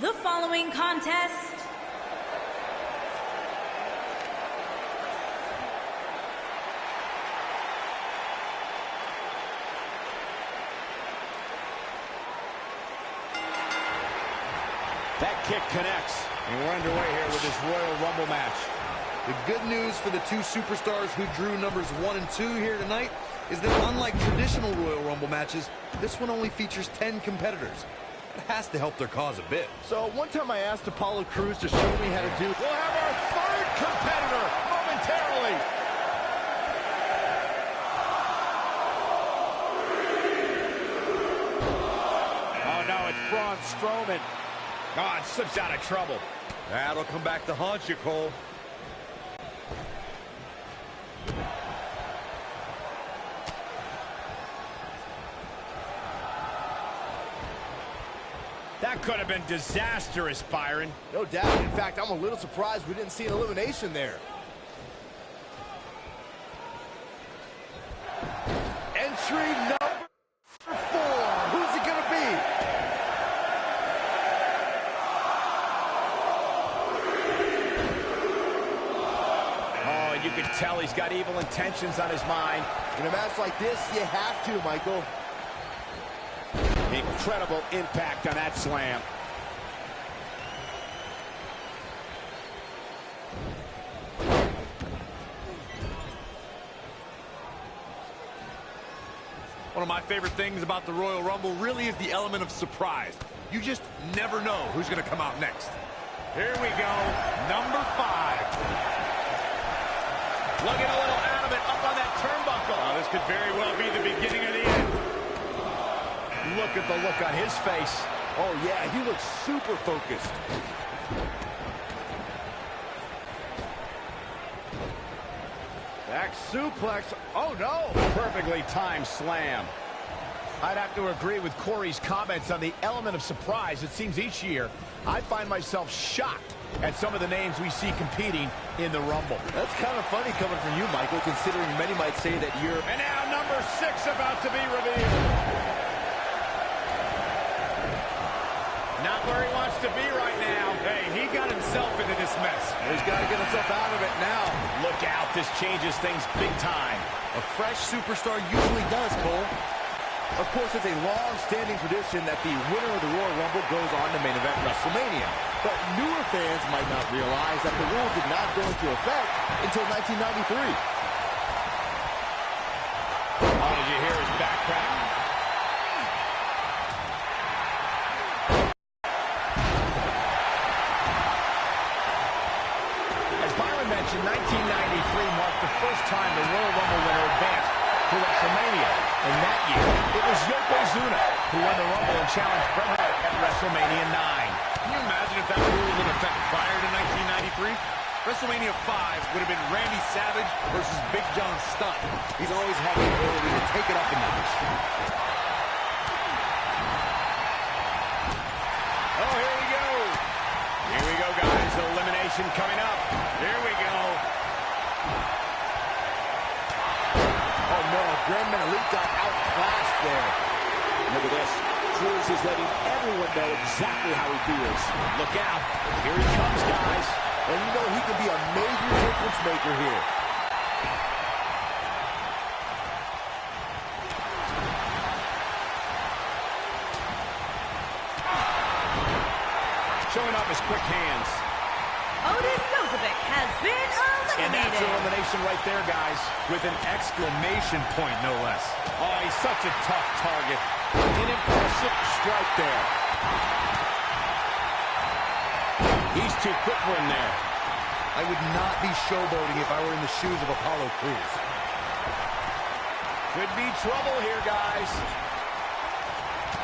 The following contest That kick connects. And we're underway here with this Royal Rumble match. The good news for the two superstars who drew numbers 1 and 2 here tonight is that unlike traditional Royal Rumble matches, this one only features 10 competitors. It has to help their cause a bit. So one time I asked Apollo Crews to show me how to do. We'll have our third competitor momentarily. Oh no, it's Braun Strowman. Oh, it slips out of trouble. That'll come back to haunt you, Cole. That could have been disastrous, Byron. No doubt. In fact, I'm a little surprised we didn't see an elimination there. Entry number 4. Who's it going to be? Oh, and you can tell he's got evil intentions on his mind. In a match like this, you have to, Michael. Incredible impact on that slam. One of my favorite things about the Royal Rumble really is the element of surprise. You just never know who's going to come out next. Here we go, number 5. Looking a little out of it, up on that turnbuckle. Oh, this could very well be the beginning of the end. Look at the look on his face. Oh, yeah, he looks super focused. Back suplex. Oh, no. Perfectly timed slam. I'd have to agree with Corey's comments on the element of surprise. It seems each year I find myself shocked at some of the names we see competing in the Rumble. That's kind of funny coming from you, Michael, considering many might say that you're... And now number 6 about to be revealed. Not where he wants to be right now. Hey, he got himself into this mess. He's got to get himself out of it now. Look out, this changes things big time. A fresh superstar usually does, Cole. Of course, it's a long-standing tradition that the winner of the Royal Rumble goes on to main event WrestleMania. But newer fans might not realize that the rule did not go into effect until 1993. Oh, did you hear his back crack? As Byron mentioned, 1993 marked the first time the Royal Rumble winner advanced to WrestleMania. And that year, it was Yokozuna who won the Rumble and challenged Bret Hart at WrestleMania 9. Can you imagine if that rule was in effect prior to 1993? WrestleMania 5 would have been Randy Savage versus Big John Studd. He's always had the ability to take it up a notch. Oh, here we go. Here we go, guys. Elimination coming up. Here we go. Oh, no. Grand Metalik got outclassed there. Look at this. Cruz is letting everyone know exactly how he feels. Look out. Here he comes, guys. And you know he can be a major difference maker here. Showing off his quick hands. Otis Dozovic has been eliminated. And that's elimination right there, guys. With an exclamation point, no less. Oh, he's such a tough target. An impressive strike there. He's too quick for him there. I would not be showboating if I were in the shoes of Apollo Crews. Could be trouble here, guys.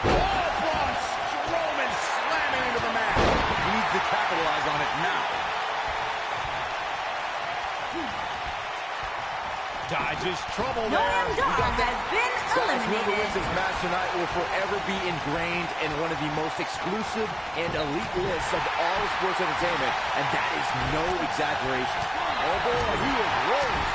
Oh, plus! Roman slamming into the mat. He needs to capitalize on it now. Dodges trouble there. Noam Dar has been Guys, whoever wins eliminated. this match tonight will forever be ingrained in one of the most exclusive and elite lists of all sports entertainment, and that is no exaggeration. Oh boy, he is rolling.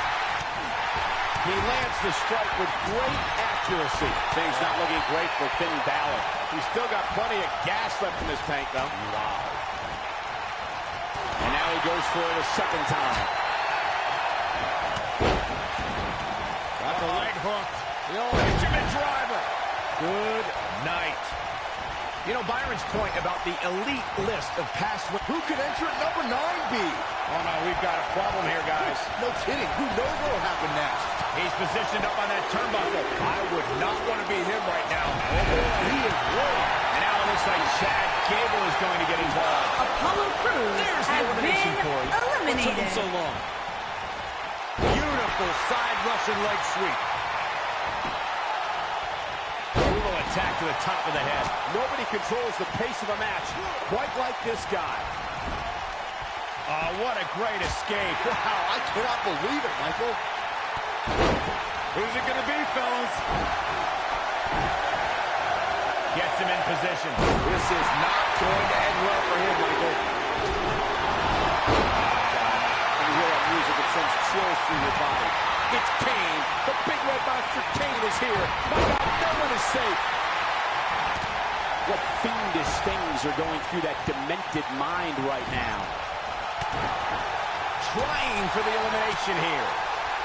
He lands the strike with great accuracy. Things not looking great for Finn Balor. He's still got plenty of gas left in his tank, though. Wow. And now he goes for it a second time. Got the leg hook. The old Benjamin driver. Good night. You know, Byron's point about the elite list of past... Who could enter at number 9 be? Oh, no, we've got a problem here, guys. No kidding. Who knows what will happen next? He's positioned up on that turnbuckle. I would not want to be him right now. Oh boy, he is rolling. And now it looks like Chad Gable is going to get involved. Apollo Crews There's the has elimination, been Corey. What took him eliminated. so long? Beautiful side Russian leg sweep. Brutal attack to the top of the head. Nobody controls the pace of a match quite like this guy. What a great escape. Wow, I cannot believe it, Michael. Who's it going to be, fellas? Gets him in position. This is not going to end well for him, Michael. When you hear that music, it sends chills through your body. It's Kane. The big red monster Kane is here. My God, no one is safe. What fiendish things are going through that demented mind right now? Trying for the elimination here.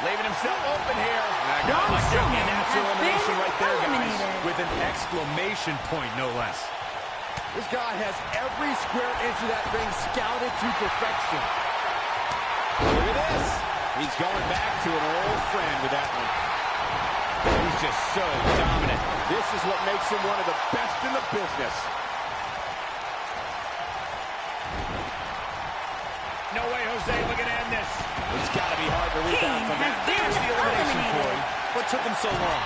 Leaving himself open here. Braun Strowman And that's has elimination been right there, guys. eliminated. With an exclamation point, no less. This guy has every square inch of that ring scouted to perfection. Look at this. He's going back to an old friend with that one. He's just so dominant. This is what makes him one of the best in the business. No way, Jose, look at end this. It's got to be hard to rebound Kane from has that. been There's the elimination, eliminated. Corey. What took him so long?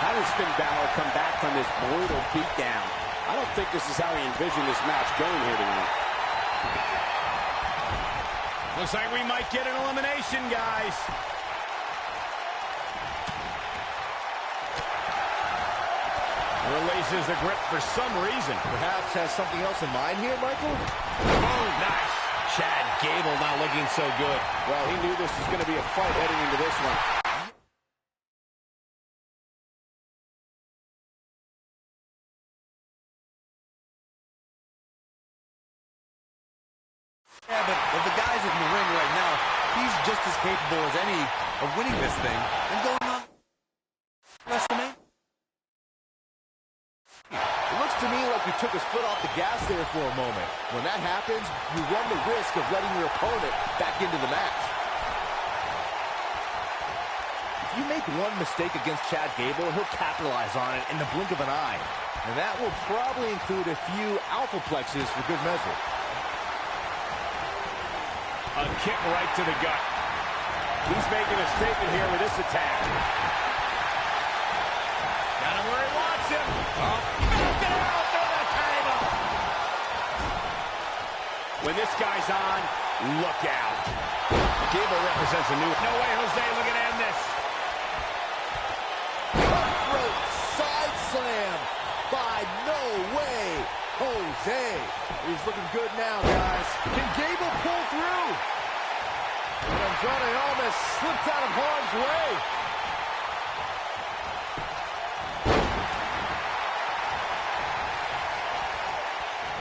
How does Finn Balor come back from this brutal beatdown? I don't think this is how he envisioned this match going here tonight. Looks like we might get an elimination, guys. Releases the grip for some reason. Perhaps has something else in mind here, Michael? Oh, nice. Chad Gable not looking so good. Well, he knew this was going to be a fight heading into this one. Yeah, but if the guy's in the ring right now, he's just as capable as any of winning this thing and going on WrestleMania. It looks to me like he took his foot off the gas there for a moment. When that happens, you run the risk of letting your opponent back into the match. If you make one mistake against Chad Gable, he'll capitalize on it in the blink of an eye. And that will probably include a few alpha plexes for good measure. A kick right to the gut. He's making a statement here with this attack. Got him where he wants him. Oh, knocked it out through the table. When this guy's on, look out. Gable represents a new... No way, Jose, look at end this. Cutthroat side slam by No Way Jose. He's looking good now, guys. Can Gable pull through? And Andrade almost slipped out of harm's way.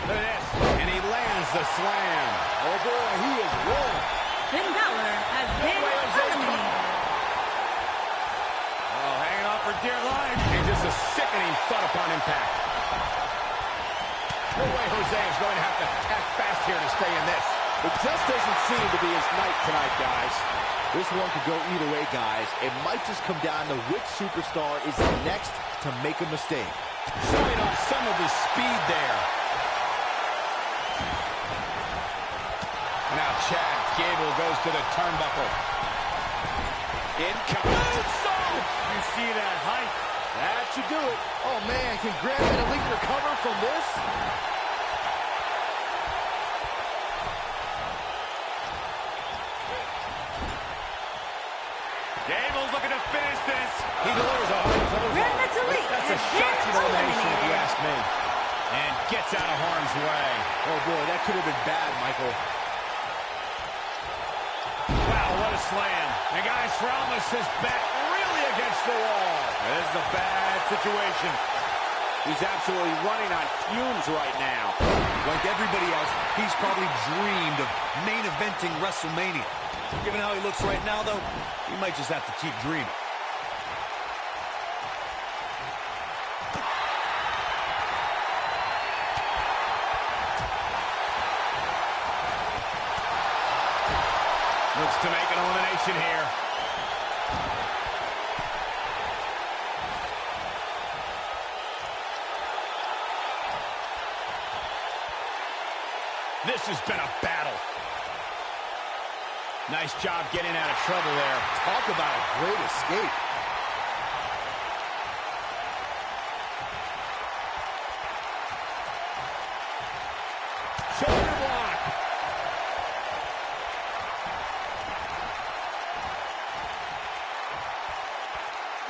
Look at this. And he lands the slam. Oh, boy, he is rolling. Finn Balor has been eliminated. Oh, hanging on for dear life. And just a sickening thud upon impact. No way Jose is going to have to attack fast here to stay in this. It just doesn't seem to be his night tonight, guys. This one could go either way, guys. It might just come down to which superstar is the next to make a mistake. Showing off some of his speed there. Now Chad Gable goes to the turnbuckle. Incoming. You see that height? That should do it. Oh, man, can Graham and Elite recover from this? Gable's looking to finish this. He delivers a hard clothesline. That's a shocking elimination if you ask me. And gets out of harm's way. Oh, boy, that could have been bad, Michael. Wow, what a slam. And guys, Ramos is back really against the wall. This is a bad situation. He's absolutely running on fumes right now. Like everybody else, he's probably dreamed of main eventing WrestleMania. Given how he looks right now, though, he might just have to keep dreaming. Looks to make an elimination here. This has been a battle. Nice job getting out of trouble there. Talk about a great escape. Shoulder block.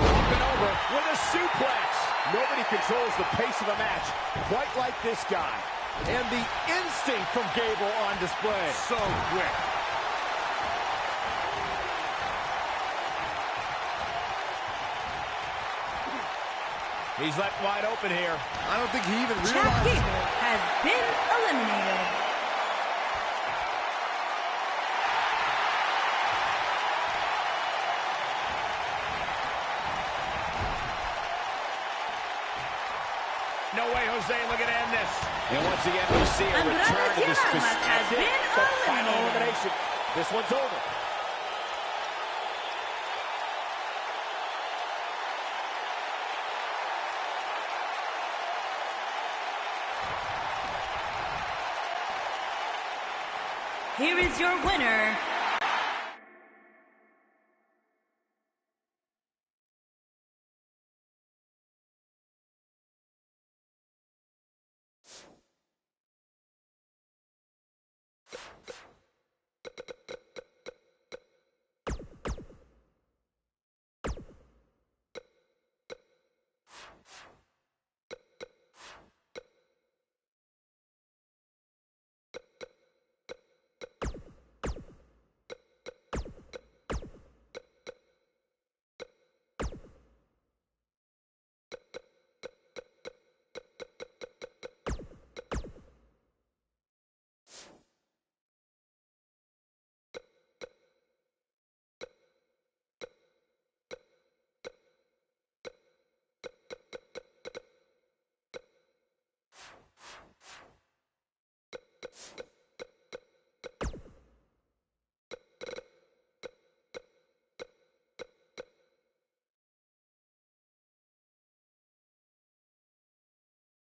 Up and over with a suplex. Nobody controls the pace of a match quite like this guy. And the instinct from Gable on display. So quick. He's left wide open here. I don't think he even Chad realized. Gable has been eliminated. No way, Jose, look at end this. And once again, we see a Andrade return to this. has been The final eliminated. elimination. This one's over. Here is your winner,